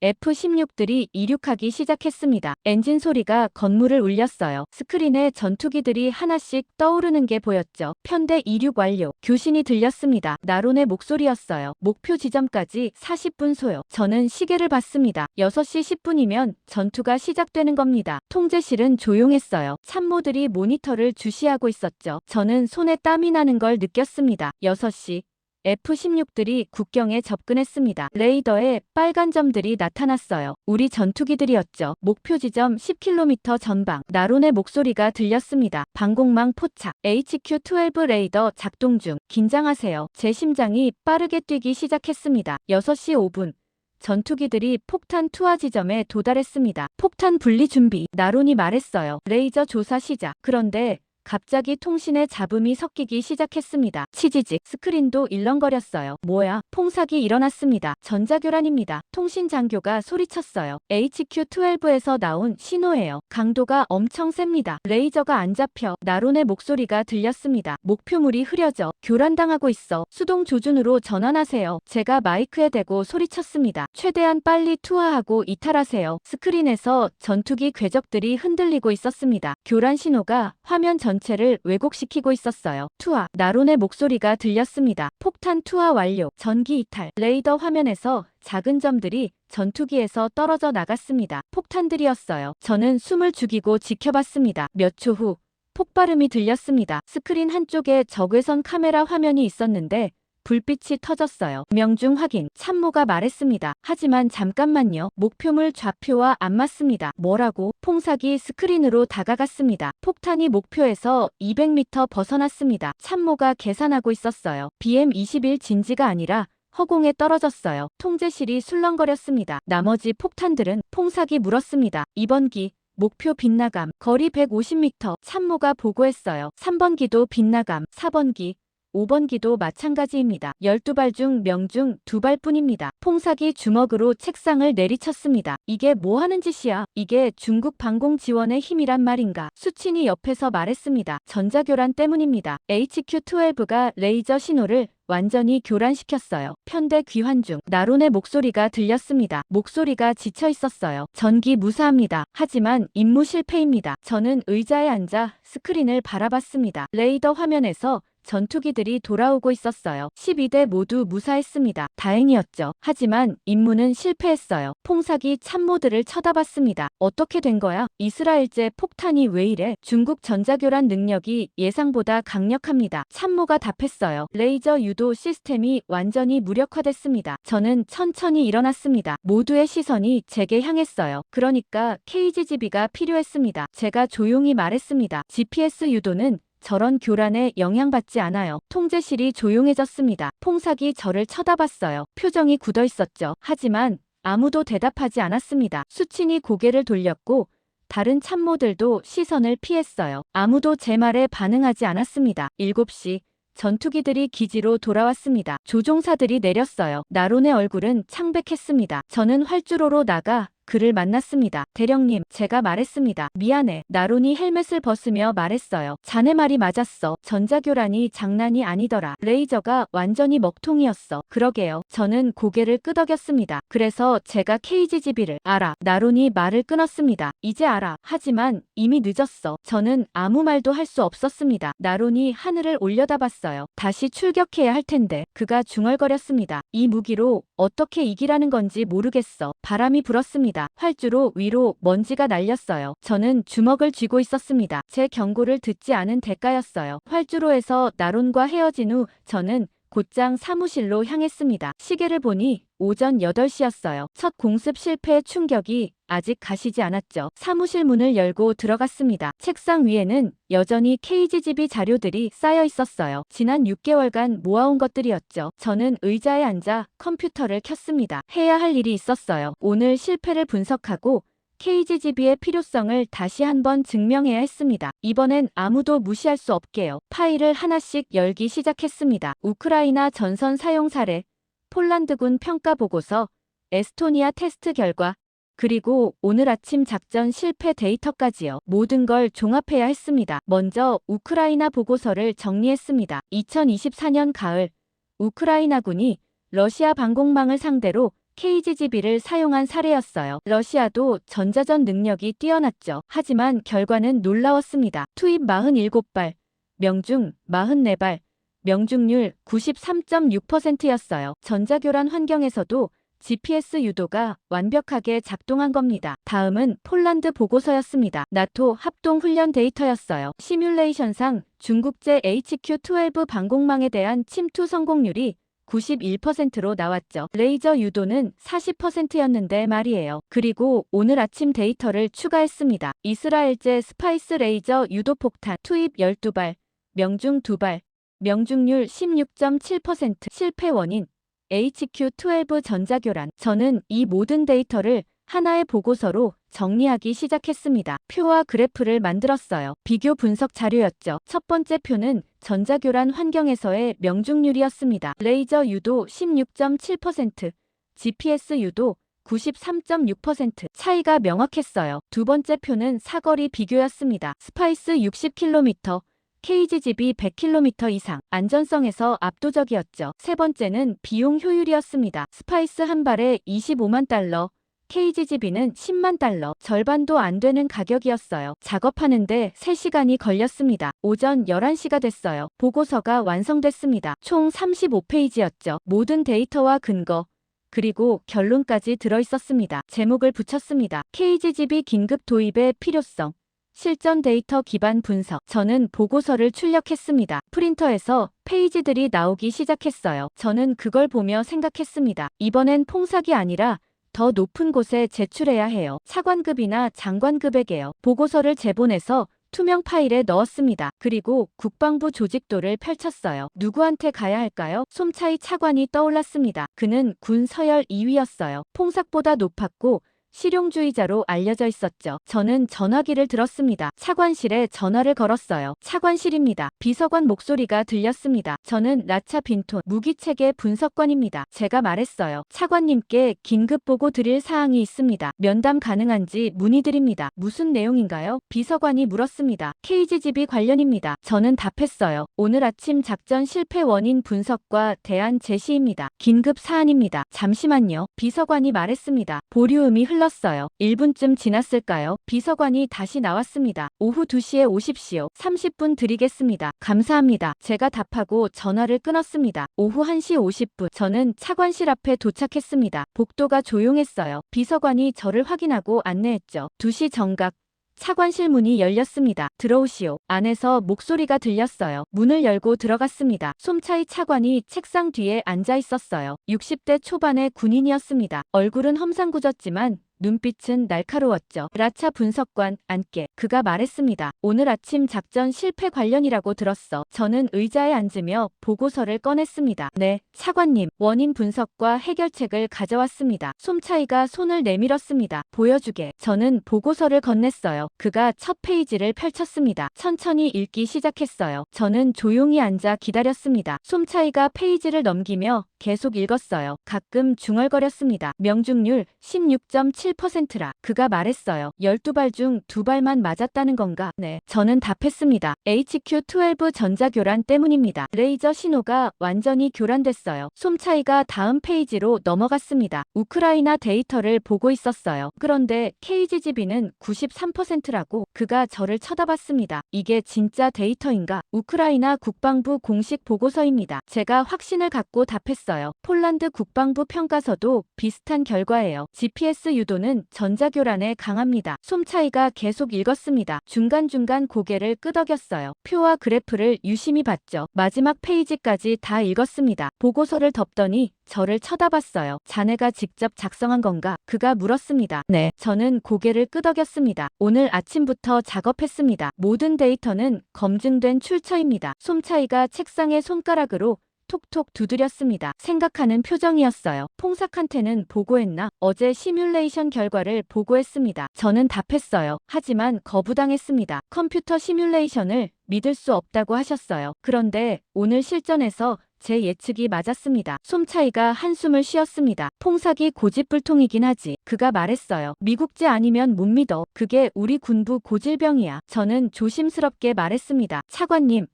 F-16들이 이륙하기 시작했습니다. 엔진 소리가 건물을 울렸어요. 스크린에 전투기들이 하나씩 떠오르는 게 보였죠. 편대 이륙 완료. 교신이 들렸습니다. 나론의 목소리였어요. 목표 지점까지 40분 소요. 저는 시계를 봤습니다. 6시 10분이면 전투가 시작되는 겁니다. 통제실은 조용했어요. 참모들이 모니터를 주시하고 있었죠. 저는 손에 땀이 나는 걸 느꼈습니다. 6시. F-16들이 국경에 접근했습니다. 레이더에 빨간 점들이 나타났어요. 우리 전투기들이었죠. 목표 지점 10km 전방. 나론의 목소리가 들렸습니다. 방공망 포착. HQ-12 레이더 작동 중. 긴장하세요. 제 심장이 빠르게 뛰기 시작했습니다. 6시 5분. 전투기들이 폭탄 투하 지점에 도달했습니다. 폭탄 분리 준비. 나론이 말했어요. 레이저 조사 시작. 그런데 갑자기 통신에 잡음이 섞이기 시작했습니다. 치지직. 스크린도 일렁거렸어요. 뭐야? 퐁삭이 일어났습니다. 전자교란입니다. 통신 장교가 소리쳤어요. HQ-12에서 나온 신호예요. 강도가 엄청 셉니다. 레이저가 안 잡혀. 나론의 목소리가 들렸습니다. 목표물이 흐려져. 교란당하고 있어. 수동 조준으로 전환하세요. 제가 마이크에 대고 소리쳤습니다. 최대한 빨리 투하하고 이탈하세요. 스크린에서 전투기 궤적들이 흔들리고 있었습니다. 교란 신호가 화면 전체를 왜곡시키고 있었어요. 투하. 나론의 목소리가 들렸습니다. 폭탄 투하 완료. 전기 이탈. 레이더 화면에서 작은 점들이 전투기에서 떨어져 나갔습니다. 폭탄들이었어요. 저는 숨을 죽이고 지켜봤습니다. 몇 초 후 폭발음이 들렸습니다. 스크린 한쪽에 적외선 카메라 화면이 있었는데 불빛이 터졌어요. 명중 확인. 참모가 말했습니다. 하지만 잠깐만요. 목표물 좌표와 안 맞습니다. 뭐라고? 퐁삭이 스크린으로 다가갔습니다. 폭탄이 목표에서 200m 벗어났습니다. 참모가 계산하고 있었어요. BM-21 진지가 아니라 허공에 떨어졌어요. 통제실이 술렁거렸습니다. 나머지 폭탄들은 퐁사기 물었습니다. 2번기 목표 빗나감 거리 150m 참모가 보고했어요. 3번기도 빗나감 4번기 5번기도 마찬가지입니다. 12발 중 명중 2발뿐입니다. 퐁사기 주먹으로 책상을 내리쳤습니다. 이게 뭐 하는 짓이야? 이게 중국 방공 지원의 힘이란 말인가? 수친이 옆에서 말했습니다. 전자교란 때문입니다. HQ-12가 레이저 신호를 완전히 교란시켰어요. 편대 귀환 중 나론의 목소리가 들렸습니다. 목소리가 지쳐 있었어요. 전기 무사합니다. 하지만 임무 실패입니다. 저는 의자에 앉아 스크린을 바라봤습니다. 레이더 화면에서 전투기들이 돌아오고 있었어요. 12대 모두 무사했습니다. 다행이었죠. 하지만 임무는 실패했어요. 퐁사기 참모들을 쳐다봤습니다. 어떻게 된 거야? 이스라엘제 폭탄이 왜 이래? 중국 전자교란 능력이 예상보다 강력합니다. 참모가 답했어요. 레이저 유도 시스템이 완전히 무력화됐습니다. 저는 천천히 일어났습니다. 모두의 시선이 제게 향했어요. 그러니까 KGB가 필요했습니다. 제가 조용히 말했습니다. GPS 유도는 저런 교란에 영향받지 않아요. 통제실이 조용해졌습니다. 퐁사기 저를 쳐다봤어요. 표정이 굳어 있었죠. 하지만 아무도 대답하지 않았습니다. 수친이 고개를 돌렸고 다른 참모들도 시선을 피했어요. 아무도 제 말에 반응하지 않았습니다. 7시 전투기들이 기지로 돌아왔습니다. 조종사들이 내렸어요. 나론의 얼굴은 창백했습니다. 저는 활주로로 나가 그를 만났습니다. 대령님, 제가 말했습니다. 미안해. 나론이 헬멧을 벗으며 말했어요. 자네 말이 맞았어. 전자교란이 장난이 아니더라. 레이저가 완전히 먹통이었어. 그러게요. 저는 고개를 끄덕였습니다. 그래서 제가 KGB를 알아. 나론이 말을 끊었습니다. 이제 알아. 하지만 이미 늦었어. 저는 아무 말도 할 수 없었습니다. 나론이 하늘을 올려다봤어요. 다시 출격해야 할 텐데. 그가 중얼거렸습니다. 이 무기로 어떻게 이기라는 건지 모르겠어. 바람이 불었습니다. 활주로 위로 먼지가 날렸어요. 저는 주먹을 쥐고 있었습니다. 제 경고를 듣지 않은 대가였어요. 활주로에서 나론과 헤어진 후 저는 곧장 사무실로 향했습니다. 시계를 보니 오전 8시였어요. 첫 공습 실패의 충격이 아직 가시지 않았죠. 사무실 문을 열고 들어갔습니다. 책상 위에는 여전히 KGB 자료들이 쌓여 있었어요. 지난 6개월간 모아온 것들이었죠. 저는 의자에 앉아 컴퓨터를 켰습니다. 해야 할 일이 있었어요. 오늘 실패를 분석하고 KGB의 필요성을 다시 한번 증명해야 했습니다. 이번엔 아무도 무시할 수 없게요. 파일을 하나씩 열기 시작했습니다. 우크라이나 전선 사용 사례, 폴란드군 평가 보고서, 에스토니아 테스트 결과, 그리고 오늘 아침 작전 실패 데이터까지요. 모든 걸 종합해야 했습니다. 먼저 우크라이나 보고서를 정리했습니다. 2024년 가을, 우크라이나군이 러시아 방공망을 상대로 KGB를 사용한 사례였어요. 러시아도 전자전 능력이 뛰어났죠. 하지만 결과는 놀라웠습니다. 투입 47발, 명중 44발, 명중률 93.6%였어요. 전자교란 환경에서도 GPS 유도가 완벽하게 작동한 겁니다. 다음은 폴란드 보고서였습니다. 나토 합동훈련 데이터였어요. 시뮬레이션상 중국제 HQ-12 방공망에 대한 침투 성공률이 91%로 나왔죠. 레이저 유도는 40%였는데 말이에요. 그리고 오늘 아침 데이터를 추가했습니다. 이스라엘제 스파이스 레이저 유도 폭탄 투입 12발, 명중 2발, 명중률 16.7%, 실패 원인 HQ-12 전자교란. 저는 이 모든 데이터를 하나의 보고서로 정리하기 시작했습니다. 표와 그래프를 만들었어요. 비교 분석 자료였죠. 첫 번째 표는 전자교란 환경에서의 명중률이었습니다. 레이저 유도 16.7%, GPS 유도 93.6%. 차이가 명확했어요. 두 번째 표는 사거리 비교였습니다. 스파이스 60km, KGB 100km 이상. 안전성에서 압도적이었죠. 세 번째는 비용 효율이었습니다. 스파이스 한 발에 25만 달러, KGB는 10만 달러, 절반도 안 되는 가격이었어요. 작업하는데 3시간이 걸렸습니다. 오전 11시가 됐어요. 보고서가 완성됐습니다. 총 35페이지였죠. 모든 데이터와 근거, 그리고 결론까지 들어있었습니다. 제목을 붙였습니다. KGB 긴급 도입의 필요성. 실전 데이터 기반 분석. 저는 보고서를 출력했습니다. 프린터에서 페이지들이 나오기 시작했어요. 저는 그걸 보며 생각했습니다. 이번엔 퐁사기 아니라 더 높은 곳에 제출해야 해요. 차관급이나 장관급에게요. 보고서를 제본해서 투명 파일에 넣었습니다. 그리고 국방부 조직도를 펼쳤어요. 누구한테 가야 할까요? 솜차이 차관이 떠올랐습니다. 그는 군 서열 2위였어요. 퐁삭보다 높았고 실용주의자로 알려져 있었죠. 저는 전화기를 들었습니다. 차관실에 전화를 걸었어요. 차관실입니다. 비서관 목소리가 들렸습니다. 저는 라차 빈톤 무기체계 분석관입니다. 제가 말했어요. 차관님께 긴급 보고 드릴 사항이 있습니다. 면담 가능한지 문의드립니다. 무슨 내용인가요? 비서관이 물었습니다. KGB 관련입니다. 저는 답했어요. 오늘 아침 작전 실패 원인 분석과 대안 제시입니다. 긴급 사안입니다. 잠시만요. 비서관이 말했습니다. 보류음이 흘렀어요. 1분쯤 지났을까요? 비서관이 다시 나왔습니다. 오후 2시에 오십시오. 30분 드리겠습니다. 감사합니다. 제가 답하고 전화를 끊었습니다. 오후 1시 50분 저는 차관실 앞에 도착했습니다. 복도가 조용했어요. 비서관이 저를 확인하고 안내했죠. 2시 정각 차관실 문이 열렸습니다. 들어오시오. 안에서 목소리가 들렸어요. 문을 열고 들어갔습니다. 솜차이 차관이 책상 뒤에 앉아 있었어요. 60대 초반의 군인이었습니다. 얼굴은 험상궂었지만 눈빛은 날카로웠죠. 라차 분석관 앉게. 그가 말했습니다. 오늘 아침 작전 실패 관련이라고 들었어. 저는 의자에 앉으며 보고서를 꺼냈습니다. 네, 차관님. 원인 분석과 해결책을 가져왔습니다. 솜차이가 손을 내밀었습니다. 보여주게. 저는 보고서를 건넸어요. 그가 첫 페이지를 펼쳤습니다. 천천히 읽기 시작했어요. 저는 조용히 앉아 기다렸습니다. 솜차이가 페이지를 넘기며 계속 읽었어요. 가끔 중얼거렸습니다. 명중률 16.7%라. 그가 말했어요. 12발 중 2발만 맞았다는 건가? 네. 저는 답했습니다. HQ-12 전자교란 때문입니다. 레이저 신호가 완전히 교란됐어요. 솜차이가 다음 페이지로 넘어갔습니다. 우크라이나 데이터를 보고 있었어요. 그런데 KGB는 93%라고. 그가 저를 쳐다봤습니다. 이게 진짜 데이터인가? 우크라이나 국방부 공식 보고서입니다. 제가 확신을 갖고 답했어요. 폴란드 국방부 평가서도 비슷한 결과예요. GPS 유도는 전자교란에 강합니다. 솜차이가 계속 읽었습니다. 중간중간 고개를 끄덕였어요. 표와 그래프를 유심히 봤죠. 마지막 페이지까지 다 읽었습니다. 보고서를 덮더니 저를 쳐다봤어요. 자네가 직접 작성한 건가? 그가 물었습니다. 네. 저는 고개를 끄덕였습니다. 오늘 아침부터 작업했습니다. 모든 데이터는 검증된 출처입니다. 솜차이가 책상에 손가락으로 톡톡 두드렸습니다. 생각하는 표정이었어요. 퐁삭한테는 보고했나? 어제 시뮬레이션 결과를 보고했습니다. 저는 답했어요. 하지만 거부당했습니다. 컴퓨터 시뮬레이션을 믿을 수 없다고 하셨어요. 그런데 오늘 실전에서 제 예측이 맞았습니다. 솜차이가 한숨을 쉬었습니다. 퐁삭이 고집불통이긴 하지. 그가 말했어요. 미국제 아니면 못 믿어. 그게 우리 군부 고질병이야. 저는 조심스럽게 말했습니다. 차관님.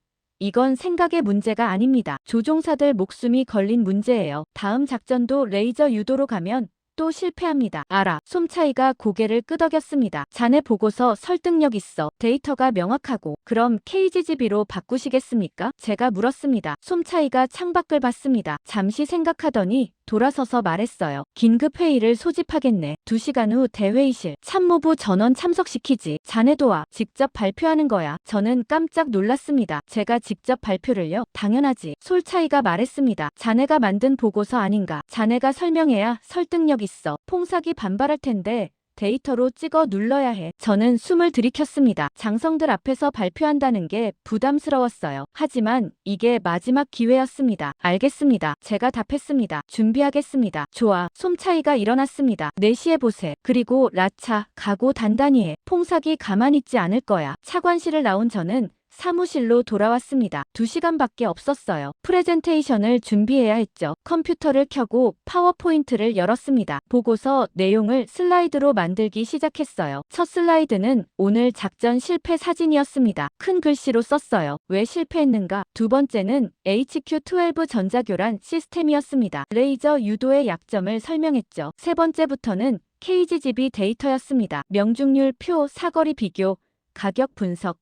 이건 생각의 문제가 아닙니다. 조종사들 목숨이 걸린 문제예요. 다음 작전도 레이저 유도로 가면 또 실패합니다. 알아. 솜차이가 고개를 끄덕였습니다. 자네 보고서 설득력 있어. 데이터가 명확하고. 그럼 KGB로 바꾸시겠습니까? 제가 물었습니다. 솜차이가 창밖을 봤습니다. 잠시 생각하더니 돌아서서 말했어요. 긴급 회의를 소집하겠네. 2시간 후 대회의실. 참모부 전원 참석시키지. 자네도 와. 직접 발표하는 거야. 저는 깜짝 놀랐습니다. 제가 직접 발표를요? 당연하지. 솔차이가 말했습니다. 자네가 만든 보고서 아닌가. 자네가 설명해야 설득력 있어. 퐁삭이 반발할 텐데. 데이터로 찍어 눌러야 해. 저는 숨을 들이켰습니다. 장성들 앞에서 발표한다는 게 부담스러웠어요. 하지만 이게 마지막 기회였습니다. 알겠습니다. 제가 답했습니다. 준비하겠습니다. 좋아. 솜차이가 일어났습니다. 4시에 보세. 그리고 라차, 각오 단단히 해. 퐁삭이 가만히 있지 않을 거야. 차관실을 나온 저는 사무실로 돌아왔습니다. 2시간밖에 없었어요. 프레젠테이션을 준비해야 했죠. 컴퓨터를 켜고 파워포인트를 열었습니다. 보고서 내용을 슬라이드로 만들기 시작했어요. 첫 슬라이드는 오늘 작전 실패 사진이었습니다. 큰 글씨로 썼어요. 왜 실패했는가? 두 번째는 HQ-12 전자교란 시스템이었습니다. 레이저 유도의 약점을 설명했죠. 세 번째부터는 KGB 데이터였습니다. 명중률 표, 사거리 비교, 가격 분석,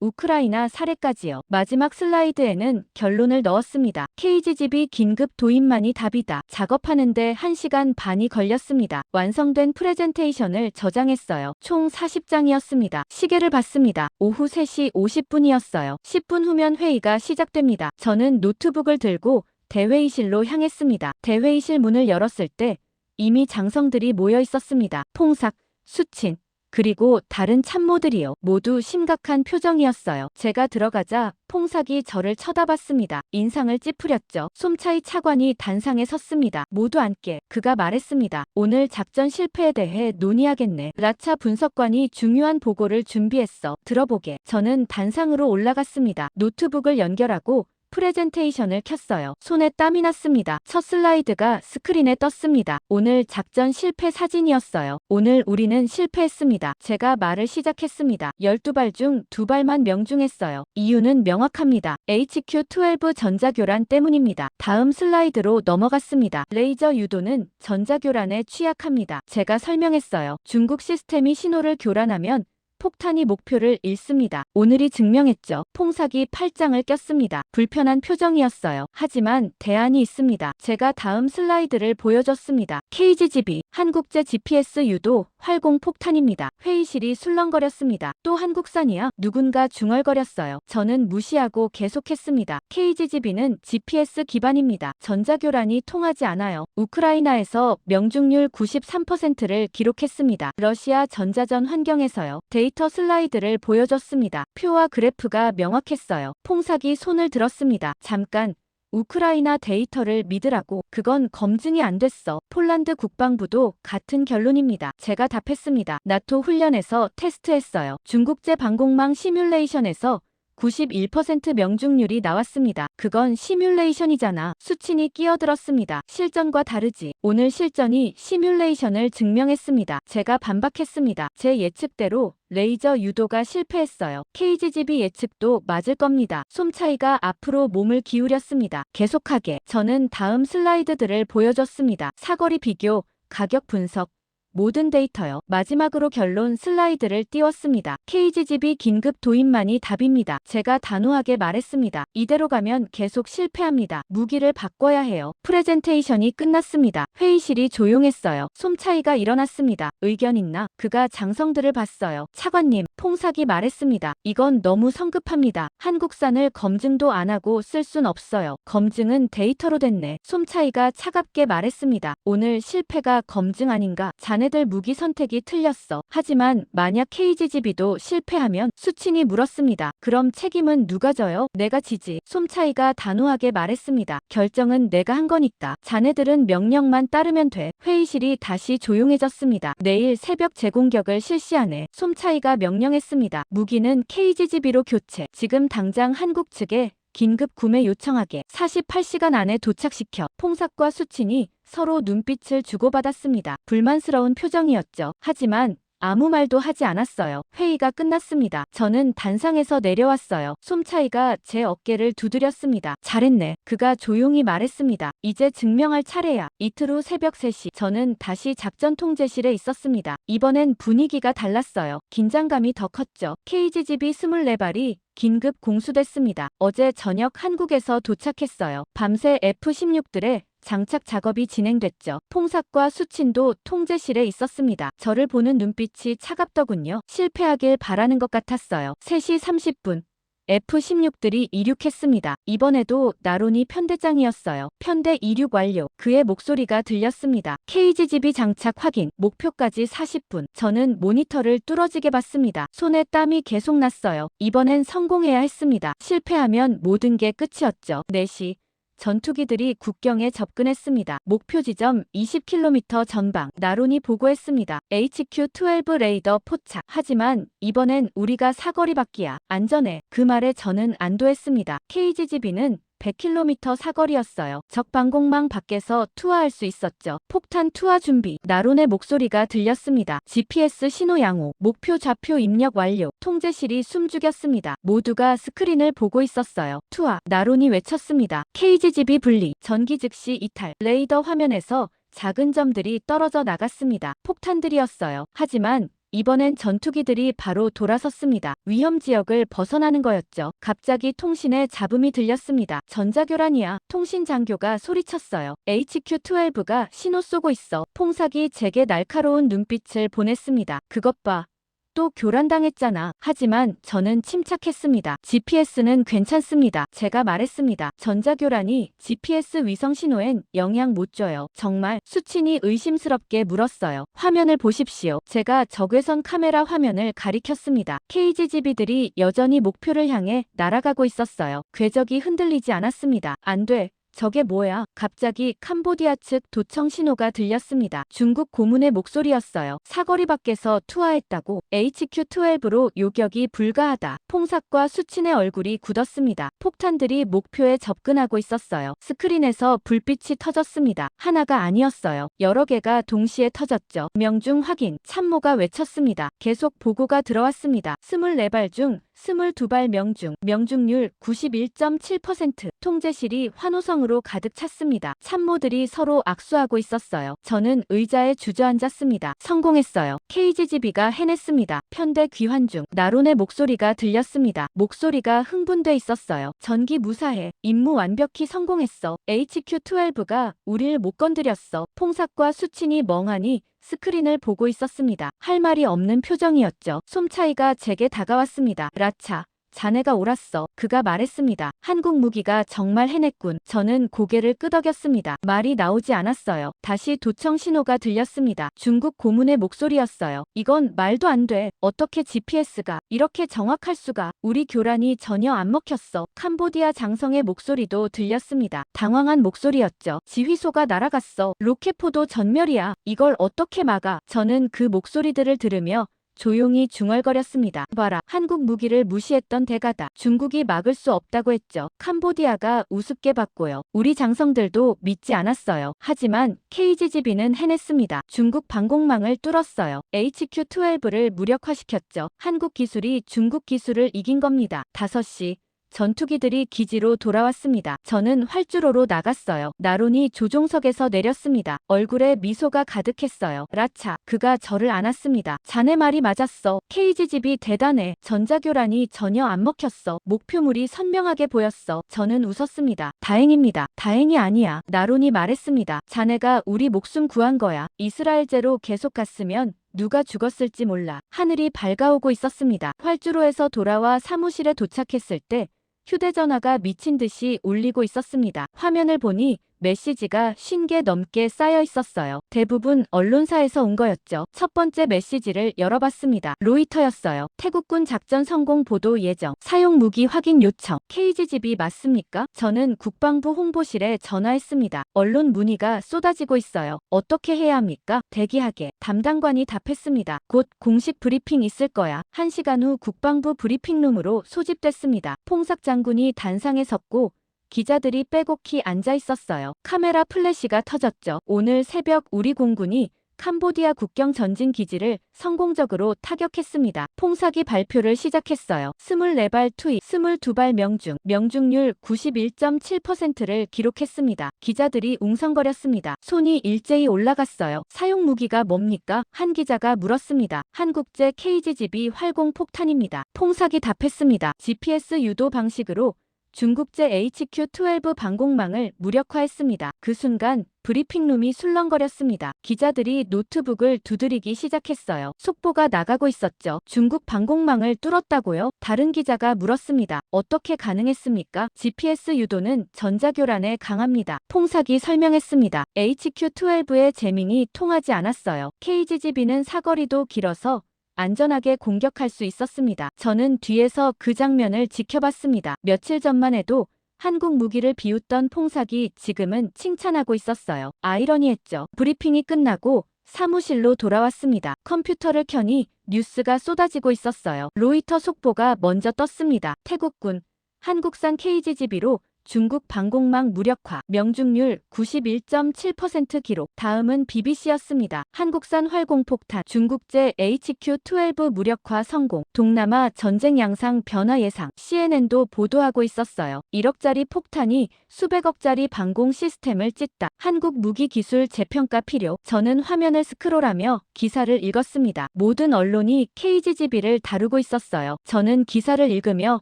우크라이나 사례까지요. 마지막 슬라이드에는 결론을 넣었습니다. KGB 긴급 도입만이 답이다. 작업하는데 1시간 반이 걸렸습니다. 완성된 프레젠테이션을 저장했어요. 총 40장이었습니다. 시계를 봤습니다. 오후 3시 50분이었어요. 10분 후면 회의가 시작됩니다. 저는 노트북을 들고 대회의실로 향했습니다. 대회의실 문을 열었을 때 이미 장성들이 모여 있었습니다. 퐁삭, 수친, 그리고 다른 참모들이요. 모두 심각한 표정이었어요. 제가 들어가자 퐁삭이 저를 쳐다봤습니다. 인상을 찌푸렸죠. 솜차이 차관이 단상에 섰습니다. 모두 앉게. 그가 말했습니다. 오늘 작전 실패에 대해 논의하겠네. 라차 분석관이 중요한 보고를 준비했어. 들어보게. 저는 단상으로 올라갔습니다. 노트북을 연결하고 프레젠테이션을 켰어요. 손에 땀이 났습니다. 첫 슬라이드가 스크린에 떴습니다. 오늘 작전 실패 사진이었어요. 오늘 우리는 실패했습니다. 제가 말을 시작했습니다. 12발 중 2발만 명중했어요. 이유는 명확합니다. HQ-12 전자교란 때문입니다. 다음 슬라이드로 넘어갔습니다. 레이저 유도는 전자교란에 취약합니다. 제가 설명했어요. 중국 시스템이 신호를 교란하면 폭탄이 목표를 잃습니다. 오늘이 증명했죠. 퐁삭이 팔짱을 꼈습니다. 불편한 표정이었어요. 하지만 대안이 있습니다. 제가 다음 슬라이드를 보여줬습니다. KGGB, 한국제 GPS 유도 활공 폭탄입니다. 회의실이 술렁거렸습니다. 또 한국산이야? 누군가 중얼거렸어요. 저는 무시하고 계속했습니다. KGGB는 GPS 기반입니다. 전자교란이 통하지 않아요. 우크라이나에서 명중률 93%를 기록했습니다. 러시아 전자전 환경에서요. 데이터 슬라이드를 보여줬습니다. 표와 그래프가 명확했어요. 퐁삭이 손을 들었습니다. 잠깐. 우크라이나 데이터를 믿으라고. 그건 검증이 안 됐어. 폴란드 국방부도 같은 결론입니다. 제가 답했습니다. 나토 훈련에서 테스트했어요. 중국제 방공망 시뮬레이션에서 91% 명중률이 나왔습니다. 그건 시뮬레이션이잖아. 수친이 끼어들었습니다. 실전과 다르지. 오늘 실전이 시뮬레이션을 증명했습니다. 제가 반박했습니다. 제 예측대로 레이저 유도가 실패했어요. KGGB 예측도 맞을 겁니다. 솜차이가 앞으로 몸을 기울였습니다. 계속하게. 저는 다음 슬라이드들을 보여줬습니다. 사거리 비교, 가격 분석, 모든 데이터요. 마지막으로 결론 슬라이드를 띄웠습니다. KGGB 긴급 도입만이 답입니다. 제가 단호하게 말했습니다. 이대로 가면 계속 실패합니다. 무기를 바꿔야 해요. 프레젠테이션이 끝났습니다. 회의실이 조용했어요. 솜차이가 일어났습니다. 의견 있나? 그가 장성들을 봤어요. 차관님, 퐁삭이 말했습니다. 이건 너무 성급합니다. 한국산을 검증도 안 하고 쓸 순 없어요. 검증은 데이터로 됐네. 솜차이가 차갑게 말했습니다. 오늘 실패가 검증 아닌가? 자네들 무기 선택이 틀렸어. 하지만 만약 KGGB도 실패하면? 수친이 물었습니다. 그럼 책임은 누가 져요? 내가 지지. 솜차이가 단호하게 말했습니다. 결정은 내가 한 거니까. 자네들은 명령만 따르면 돼. 회의실이 다시 조용해졌습니다. 내일 새벽 재공격을 실시하네. 솜차이가 명령했습니다. 무기는 KGGB로 교체. 지금 당장 한국 측에 긴급 구매 요청하게. 48시간 안에 도착시켜. 퐁삭과 수친이 서로 눈빛을 주고받았습니다. 불만스러운 표정이었죠. 하지만 아무 말도 하지 않았어요. 회의가 끝났습니다. 저는 단상에서 내려왔어요. 솜차이가 제 어깨를 두드렸습니다. 잘했네. 그가 조용히 말했습니다. 이제 증명할 차례야. 이틀 후 새벽 3시 저는 다시 작전 통제실에 있었습니다. 이번엔 분위기가 달랐어요. 긴장감이 더 컸죠. KGGB 24발이 긴급 공수됐습니다. 어제 저녁 한국에서 도착했어요. 밤새 F-16들의 장착 작업이 진행됐죠. 퐁삭과 수친도 통제실에 있었습니다. 저를 보는 눈빛이 차갑더군요. 실패하길 바라는 것 같았어요. 3시 30분. F-16들이 이륙했습니다. 이번에도 나론이 편대장이었어요. 편대 이륙 완료. 그의 목소리가 들렸습니다. KGGB 장착 확인. 목표까지 40분. 저는 모니터를 뚫어지게 봤습니다. 손에 땀이 계속 났어요. 이번엔 성공해야 했습니다. 실패하면 모든 게 끝이었죠. 4시. 전투기들이 국경에 접근했습니다. 목표 지점 20km 전방. 나론이 보고했습니다. HQ-12 레이더 포착. 하지만 이번엔 우리가 사거리 밖이야. 안전해. 그 말에 저는 안도했습니다. KGGB는 100km 사거리였어요. 적 방공망 밖에서 투하할 수 있었죠. 폭탄 투하 준비. 나론의 목소리가 들렸습니다. GPS 신호 양호. 목표 좌표 입력 완료. 통제실이 숨죽였습니다. 모두가 스크린을 보고 있었어요. 투하. 나론이 외쳤습니다. KGGB 분리. 전기 즉시 이탈. 레이더 화면에서 작은 점들이 떨어져 나갔습니다. 폭탄들이었어요. 하지만 이번엔 전투기들이 바로 돌아섰습니다. 위험 지역을 벗어나는 거였죠. 갑자기 통신에 잡음이 들렸습니다. 전자교란이야. 통신 장교가 소리쳤어요. HQ-12가 신호 쏘고 있어. 퐁삭이 제게 날카로운 눈빛을 보냈습니다. 그것 봐. 또 교란당했잖아. 하지만 저는 침착했습니다. GPS는 괜찮습니다. 제가 말했습니다. 전자교란이 GPS 위성 신호엔 영향 못 줘요. 정말? 수친이 의심스럽게 물었어요. 화면을 보십시오. 제가 적외선 카메라 화면을 가리켰습니다. KGB들이 여전히 목표를 향해 날아가고 있었어요. 궤적이 흔들리지 않았습니다. 안 돼. 저게 뭐야? 갑자기 캄보디아 측 도청 신호가 들렸습니다. 중국 고문의 목소리였어요. 사거리 밖에서 투하했다고. HQ-12로 요격이 불가하다. 퐁삭과 수친의 얼굴이 굳었습니다. 폭탄들이 목표에 접근하고 있었어요. 스크린에서 불빛이 터졌습니다. 하나가 아니었어요. 여러 개가 동시에 터졌죠. 명중 확인. 참모가 외쳤습니다. 계속 보고가 들어왔습니다. 24발 중 22발 명중. 명중률 91.7%. 통제실이 환호성으로 가득 찼습니다. 참모들이 서로 악수하고 있었어요. 저는 의자에 주저앉았습니다. 성공했어요. KGB가 해냈습니다. 편대 귀환 중 나론의 목소리가 들렸습니다. 목소리가 흥분돼 있었어요. 전기 무사해. 임무 완벽히 성공했어. HQ-12가 우릴 못 건드렸어. 퐁삭과 수친이 멍하니 스크린을 보고 있었습니다. 할 말이 없는 표정이었죠. 솜차이가 제게 다가왔습니다. 라차. 자네가 옳았어. 그가 말했습니다. 한국 무기가 정말 해냈군. 저는 고개를 끄덕였습니다. 말이 나오지 않았어요. 다시 도청 신호가 들렸습니다. 중국 고문의 목소리였어요. 이건 말도 안 돼. 어떻게 GPS가 이렇게 정확할 수가. 우리 교란이 전혀 안 먹혔어. 캄보디아 장성의 목소리도 들렸습니다. 당황한 목소리였죠. 지휘소가 날아갔어. 로켓포도 전멸이야. 이걸 어떻게 막아. 저는 그 목소리들을 들으며 조용히 중얼거렸습니다. 봐라. 한국 무기를 무시했던 대가다. 중국이 막을 수 없다고 했죠. 캄보디아가 우습게 봤고요. 우리 장성들도 믿지 않았어요. 하지만 KGB는 해냈습니다. 중국 방공망을 뚫었어요. HQ-12를 무력화시켰죠. 한국 기술이 중국 기술을 이긴 겁니다. 5시. 전투기들이 기지로 돌아왔습니다. 저는 활주로로 나갔어요. 나론이 조종석에서 내렸습니다. 얼굴에 미소가 가득했어요. 라차. 그가 저를 안았습니다. 자네 말이 맞았어. KGB 대단해. 전자교란이 전혀 안 먹혔어. 목표물이 선명하게 보였어. 저는 웃었습니다. 다행입니다. 다행이 아니야. 나론이 말했습니다. 자네가 우리 목숨 구한 거야. 이스라엘제로 계속 갔으면 누가 죽었을지 몰라. 하늘이 밝아오고 있었습니다. 활주로에서 돌아와 사무실에 도착했을 때 휴대전화가 미친 듯이 울리고 있었습니다. 화면을 보니 메시지가 50개 넘게 쌓여 있었어요. 대부분 언론사에서 온 거였죠. 첫 번째 메시지를 열어봤습니다. 로이터였어요. 태국군 작전 성공 보도 예정. 사용 무기 확인 요청. KGB 맞습니까? 저는 국방부 홍보실에 전화했습니다. 언론 문의가 쏟아지고 있어요. 어떻게 해야 합니까? 대기하게. 담당관이 답했습니다. 곧 공식 브리핑 있을 거야. 1시간 후 국방부 브리핑룸으로 소집됐습니다. 퐁삭 장군이 단상에 섰고 기자들이 빼곡히 앉아 있었어요. 카메라 플래시가 터졌죠. 오늘 새벽 우리 공군이 캄보디아 국경 전진 기지를 성공적으로 타격했습니다. 퐁삭이 발표를 시작했어요. 24발 투입, 22발 명중, 명중률 91.7%를 기록했습니다. 기자들이 웅성거렸습니다. 손이 일제히 올라갔어요. 사용 무기가 뭡니까? 한 기자가 물었습니다. 한국제 KGB 활공 폭탄입니다. 퐁삭이 답했습니다. GPS 유도 방식으로 중국제 HQ-12 방공망을 무력화했습니다. 그 순간 브리핑룸이 술렁거렸습니다. 기자들이 노트북을 두드리기 시작했어요. 속보가 나가고 있었죠. 중국 방공망을 뚫었다고요? 다른 기자가 물었습니다. 어떻게 가능했습니까? GPS 유도는 전자교란에 강합니다. 퐁삭이 설명했습니다. HQ-12의 재밍이 통하지 않았어요. KGB는 사거리도 길어서 안전하게 공격할 수 있었습니다. 저는 뒤에서 그 장면을 지켜봤습니다. 며칠 전만 해도 한국 무기를 비웃던 퐁삭이 지금은 칭찬하고 있었어요. 아이러니했죠. 브리핑이 끝나고 사무실로 돌아왔습니다. 컴퓨터를 켜니 뉴스가 쏟아지고 있었어요. 로이터 속보가 먼저 떴습니다. 태국군 한국산 KGB로 중국 방공망 무력화, 명중률 91.7% 기록. 다음은 BBC였습니다. 한국산 활공폭탄, 중국제 HQ-12 무력화 성공, 동남아 전쟁 양상 변화 예상. CNN도 보도하고 있었어요. 1억짜리 폭탄이 수백억짜리 방공 시스템을 찢다. 한국 무기 기술 재평가 필요. 저는 화면을 스크롤하며 기사를 읽었습니다. 모든 언론이 KGB를 다루고 있었어요. 저는 기사를 읽으며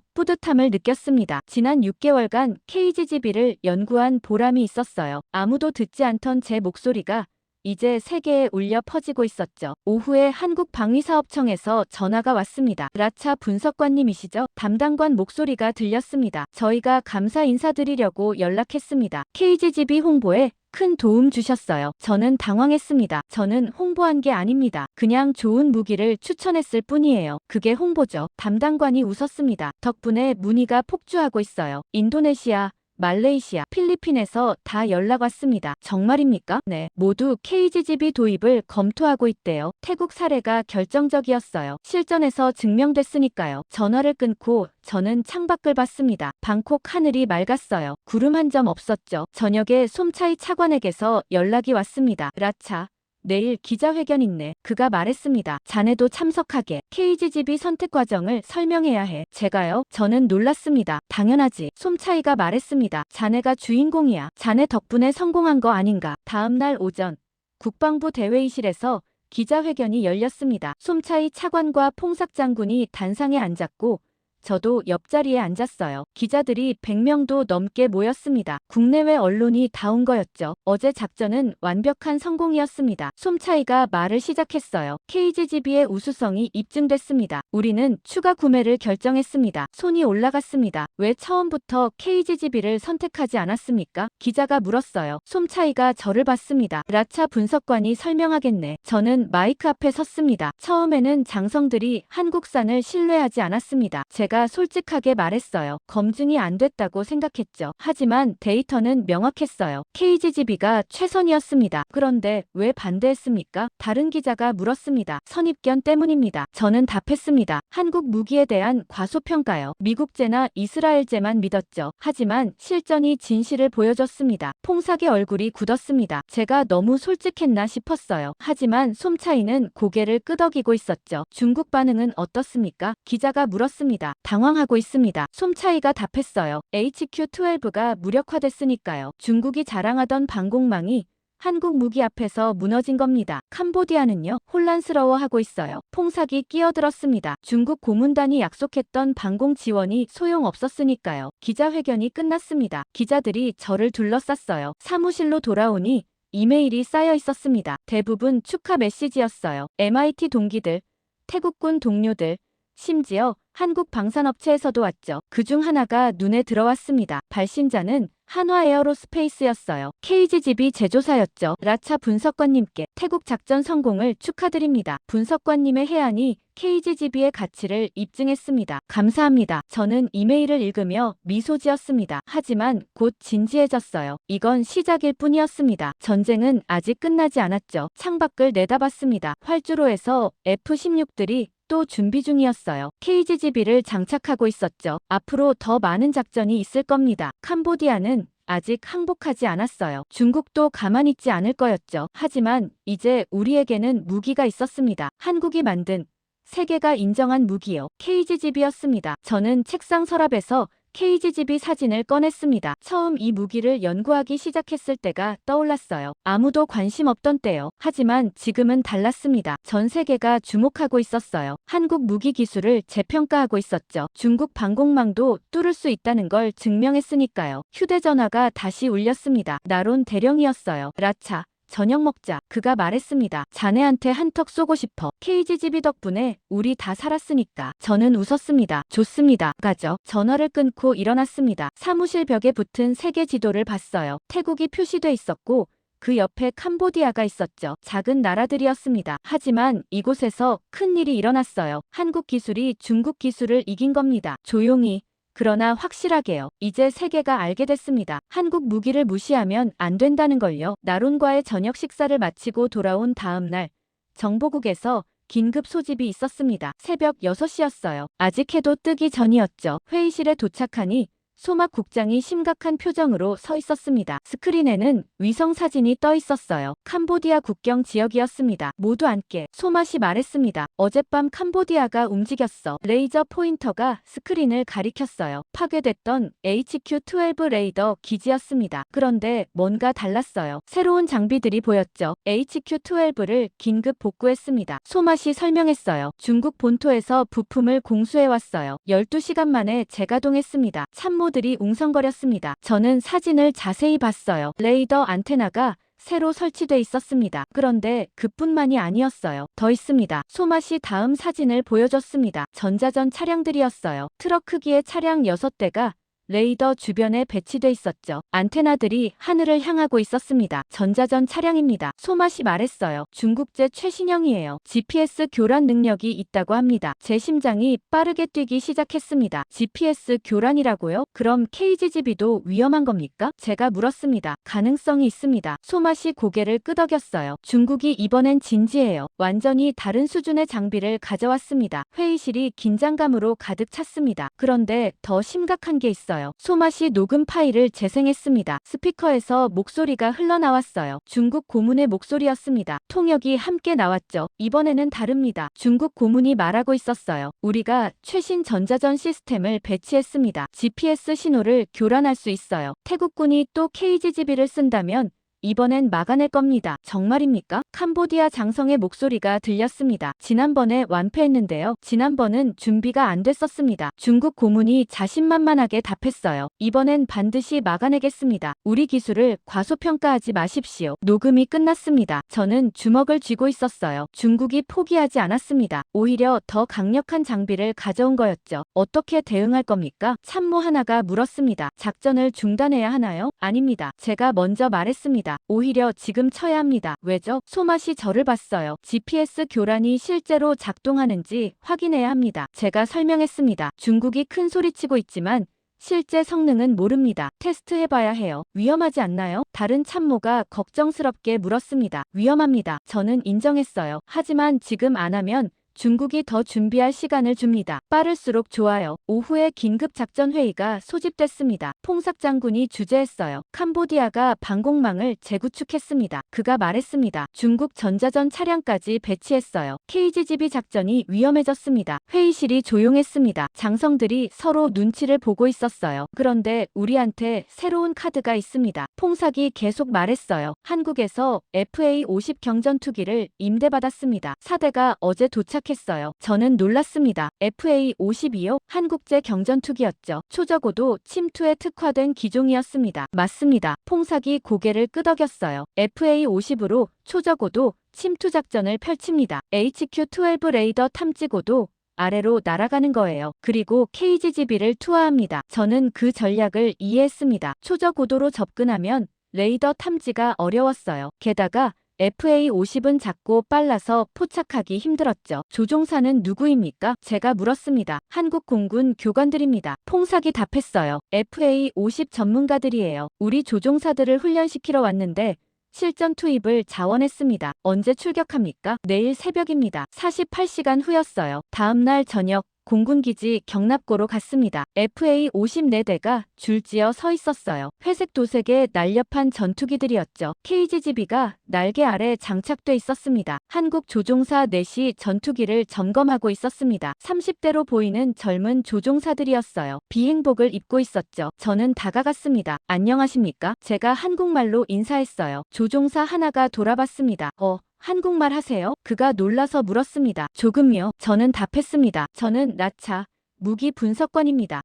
뿌듯함을 느꼈습니다. 지난 6개월간 KGB를 연구한 보람이 있었어요. 아무도 듣지 않던 제 목소리가 이제 세계에 울려 퍼지고 있었죠. 오후에 한국방위사업청에서 전화가 왔습니다. 라차 분석관님이시죠? 담당관 목소리가 들렸습니다. 저희가 감사 인사드리려고 연락했습니다. KGGB 홍보에 큰 도움 주셨어요. 저는 당황했습니다. 저는 홍보한 게 아닙니다. 그냥 좋은 무기를 추천했을 뿐이에요. 그게 홍보죠. 담당관이 웃었습니다. 덕분에 문의가 폭주하고 있어요. 인도네시아, 말레이시아, 필리핀에서 다 연락 왔습니다. 정말입니까? 네. 모두 KGGB 도입을 검토하고 있대요. 태국 사례가 결정적이었어요. 실전에서 증명됐으니까요. 전화를 끊고 저는 창밖을 봤습니다. 방콕 하늘이 맑았어요. 구름 한 점 없었죠. 저녁에 솜차이 차관에게서 연락이 왔습니다. 라차. 내일 기자회견 있네. 그가 말했습니다. 자네도 참석하게. KGGB 선택 과정을 설명해야 해. 제가요? 저는 놀랐습니다. 당연하지. 솜차이가 말했습니다. 자네가 주인공이야. 자네 덕분에 성공한 거 아닌가. 다음 날 오전 국방부 대회의실에서 기자회견이 열렸습니다. 솜차이 차관과 퐁삭 장군이 단상에 앉았고 저도 옆자리에 앉았어요. 기자들이 100명도 넘게 모였습니다. 국내외 언론이 다 온 거였죠. 어제 작전은 완벽한 성공이었습니다. 솜차이가 말을 시작했어요. KGGB의 우수성이 입증됐습니다. 우리는 추가 구매를 결정했습니다. 손이 올라갔습니다. 왜 처음부터 KGGB를 선택하지 않았습니까? 기자가 물었어요. 솜차이가 저를 봤습니다. 라차 분석관이 설명하겠네. 저는 마이크 앞에 섰습니다. 처음에는 장성들이 한국산을 신뢰하지 않았습니다. 제가 솔직하게 말했어요. 검증이 안 됐다고 생각했죠. 하지만 데이터는 명확했어요. KGGB가 최선이었습니다. 그런데 왜 반대했습니까? 다른 기자가 물었습니다. 선입견 때문입니다. 저는 답했습니다. 한국 무기에 대한 과소평가요. 미국제나 이스라엘제만 믿었죠. 하지만 실전이 진실을 보여줬습니다. 퐁삭의 얼굴이 굳었습니다. 제가 너무 솔직했나 싶었어요. 하지만 솜차이는 고개를 끄덕이고 있었죠. 중국 반응은 어떻습니까? 기자가 물었습니다. 당황하고 있습니다. 솜차이가 답했어요. HQ-12가 무력화됐으니까요. 중국이 자랑하던 방공망이 한국 무기 앞에서 무너진 겁니다. 캄보디아는요? 혼란스러워하고 있어요. 퐁삭이 끼어들었습니다. 중국 고문단이 약속했던 방공 지원이 소용없었으니까요. 기자회견이 끝났습니다. 기자들이 저를 둘러쌌어요. 사무실로 돌아오니 이메일이 쌓여 있었습니다. 대부분 축하 메시지였어요. MIT 동기들, 태국군 동료들, 심지어 한국 방산업체에서도 왔죠. 그중 하나가 눈에 들어왔습니다. 발신자는 한화 에어로스페이스였어요. KGGB 제조사였죠. 라차 분석관님께 태국 작전 성공을 축하드립니다. 분석관님의 해안이 KGGB의 가치를 입증했습니다. 감사합니다. 저는 이메일을 읽으며 미소 지었습니다. 하지만 곧 진지해졌어요. 이건 시작일 뿐이었습니다. 전쟁은 아직 끝나지 않았죠. 창밖을 내다봤습니다. 활주로에서 F-16들이 또 준비 중이었어요. KGGB를 장착하고 있었죠. 앞으로 더 많은 작전이 있을 겁니다. 캄보디아는 아직 항복하지 않았어요. 중국도 가만히 있지 않을 거였죠. 하지만 이제 우리에게는 무기가 있었습니다. 한국이 만든 세계가 인정한 무기요. KGGB였습니다. 저는 책상 서랍에서 KGGB 사진을 꺼냈습니다. 처음 이 무기를 연구하기 시작했을 때가 떠올랐어요. 아무도 관심 없던 때요. 하지만 지금은 달랐습니다. 전 세계가 주목하고 있었어요. 한국 무기 기술을 재평가하고 있었죠. 중국 방공망도 뚫을 수 있다는 걸 증명했으니까요. 휴대전화가 다시 울렸습니다. 나론 대령이었어요. 라차. 저녁 먹자. 그가 말했습니다. 자네한테 한턱 쏘고 싶어. KGGB 덕분에 우리 다 살았으니까. 저는 웃었습니다. 좋습니다. 가죠. 전화를 끊고 일어났습니다. 사무실 벽에 붙은 세계 지도를 봤어요. 태국이 표시돼 있었고 그 옆에 캄보디아가 있었죠. 작은 나라들이었습니다. 하지만 이곳에서 큰 일이 일어났어요. 한국 기술이 중국 기술을 이긴 겁니다. 조용히. 그러나 확실하게요. 이제 세계가 알게 됐습니다. 한국 무기를 무시하면 안 된다는 걸요. 나론과의 저녁 식사를 마치고 돌아온 다음 날 정보국에서 긴급 소집이 있었습니다. 새벽 6시였어요. 아직 해도 뜨기 전이었죠. 회의실에 도착하니 소막 국장이 심각한 표정으로 서 있었습니다. 스크린에는 위성 사진이 떠 있었어요. 캄보디아 국경 지역이었습니다. 모두 앉게. 소맛이 말했습니다. 어젯밤 캄보디아가 움직였어. 레이저 포인터가 스크린을 가리켰어요. 파괴됐던 HQ-12 레이더 기지였습니다. 그런데 뭔가 달랐어요. 새로운 장비들이 보였죠. HQ-12를 긴급 복구했습니다. 소맛이 설명했어요. 중국 본토에서 부품을 공수해왔어요. 12시간 만에 재가동했습니다. 참모들이 웅성거렸습니다. 저는 사진을 자세히 봤어요. 레이더 안테나가 새로 설치돼 있었습니다. 그런데 그뿐만이 아니었어요. 더 있습니다. 소맛이 다음 사진을 보여줬습니다. 전자전 차량들이었어요. 트럭 크기의 차량 6대가 레이더 주변에 배치돼 있었죠. 안테나들이 하늘을 향하고 있었습니다. 전자전 차량입니다. 소맛이 말했어요. 중국제 최신형이에요. GPS 교란 능력이 있다고 합니다. 제 심장이 빠르게 뛰기 시작했습니다. GPS 교란이라고요? 그럼 KGGB도 위험한 겁니까? 제가 물었습니다. 가능성이 있습니다. 소맛이 고개를 끄덕였어요. 중국이 이번엔 진지해요. 완전히 다른 수준의 장비를 가져왔습니다. 회의실이 긴장감으로 가득 찼습니다. 그런데 더 심각한 게 있어요. 소맛이 녹음 파일을 재생했습니다. 스피커에서 목소리가 흘러나왔어요. 중국 고문의 목소리였습니다. 통역이 함께 나왔죠. 이번에는 다릅니다. 중국 고문이 말하고 있었어요. 우리가 최신 전자전 시스템을 배치했습니다. GPS 신호를 교란할 수 있어요. 태국군이 또 KGGB를 쓴다면 이번엔 막아낼 겁니다. 정말입니까? 캄보디아 장성의 목소리가 들렸습니다. 지난번에 완패했는데요. 지난번은 준비가 안 됐었습니다. 중국 고문이 자신만만하게 답했어요. 이번엔 반드시 막아내겠습니다. 우리 기술을 과소평가하지 마십시오. 녹음이 끝났습니다. 저는 주먹을 쥐고 있었어요. 중국이 포기하지 않았습니다. 오히려 더 강력한 장비를 가져온 거였죠. 어떻게 대응할 겁니까? 참모 하나가 물었습니다. 작전을 중단해야 하나요? 아닙니다. 제가 먼저 말했습니다. 오히려 지금 쳐야 합니다. 왜죠? 소맛이 저를 봤어요. GPS 교란이 실제로 작동하는지 확인해야 합니다. 제가 설명했습니다. 중국이 큰 소리치고 있지만 실제 성능은 모릅니다. 테스트해봐야 해요. 위험하지 않나요? 다른 참모가 걱정스럽게 물었습니다. 위험합니다. 저는 인정했어요. 하지만 지금 안 하면 중국이 더 준비할 시간을 줍니다. 빠를수록 좋아요. 오후에 긴급작전회의가 소집됐습니다. 퐁삭 장군이 주재했어요. 캄보디아가 방공망을 재구축했습니다. 그가 말했습니다. 중국 전자전 차량까지 배치했어요. KGGB 작전이 위험해졌습니다. 회의실이 조용했습니다. 장성들이 서로 눈치를 보고 있었어요. 그런데 우리한테 새로운 카드가 있습니다. 퐁삭이 계속 말했어요. 한국에서 FA-50 경전투기를 임대받았습니다. 4대가 어제 도착했어요. 저는 놀랐습니다. FA-50이요? 한국제 경전투기였죠. 초저고도 침투에 특화된 기종이었습니다. 맞습니다. 퐁삭이 고개를 끄덕였어요. FA-50으로 초저고도 침투 작전을 펼칩니다. HQ-12 레이더 탐지고도 아래로 날아가는 거예요. 그리고 KGGB를 투하합니다. 저는 그 전략을 이해했습니다. 초저고도로 접근하면 레이더 탐지가 어려웠어요. 게다가 FA-50은 작고 빨라서 포착하기 힘들었죠. 조종사는 누구입니까? 제가 물었습니다. 한국 공군 교관들입니다. 퐁삭이 답했어요. FA-50 전문가들이에요. 우리 조종사들을 훈련시키러 왔는데 실전 투입을 자원했습니다. 언제 출격합니까? 내일 새벽입니다. 48시간 후였어요. 다음날 저녁 공군기지 경납고로 갔습니다. FA-50 4대가 줄지어 서 있었어요. 회색 도색의 날렵한 전투기들이었죠. KGGB가 날개 아래 장착돼 있었습니다. 한국 조종사 넷이 전투기를 점검하고 있었습니다. 30대로 보이는 젊은 조종사들이었어요. 비행복을 입고 있었죠. 저는 다가갔습니다. 안녕하십니까? 제가 한국말로 인사했어요. 조종사 하나가 돌아봤습니다. 한국말 하세요? 그가 놀라서 물었습니다. 조금요. 저는 답했습니다. 저는 라차 무기 분석관입니다.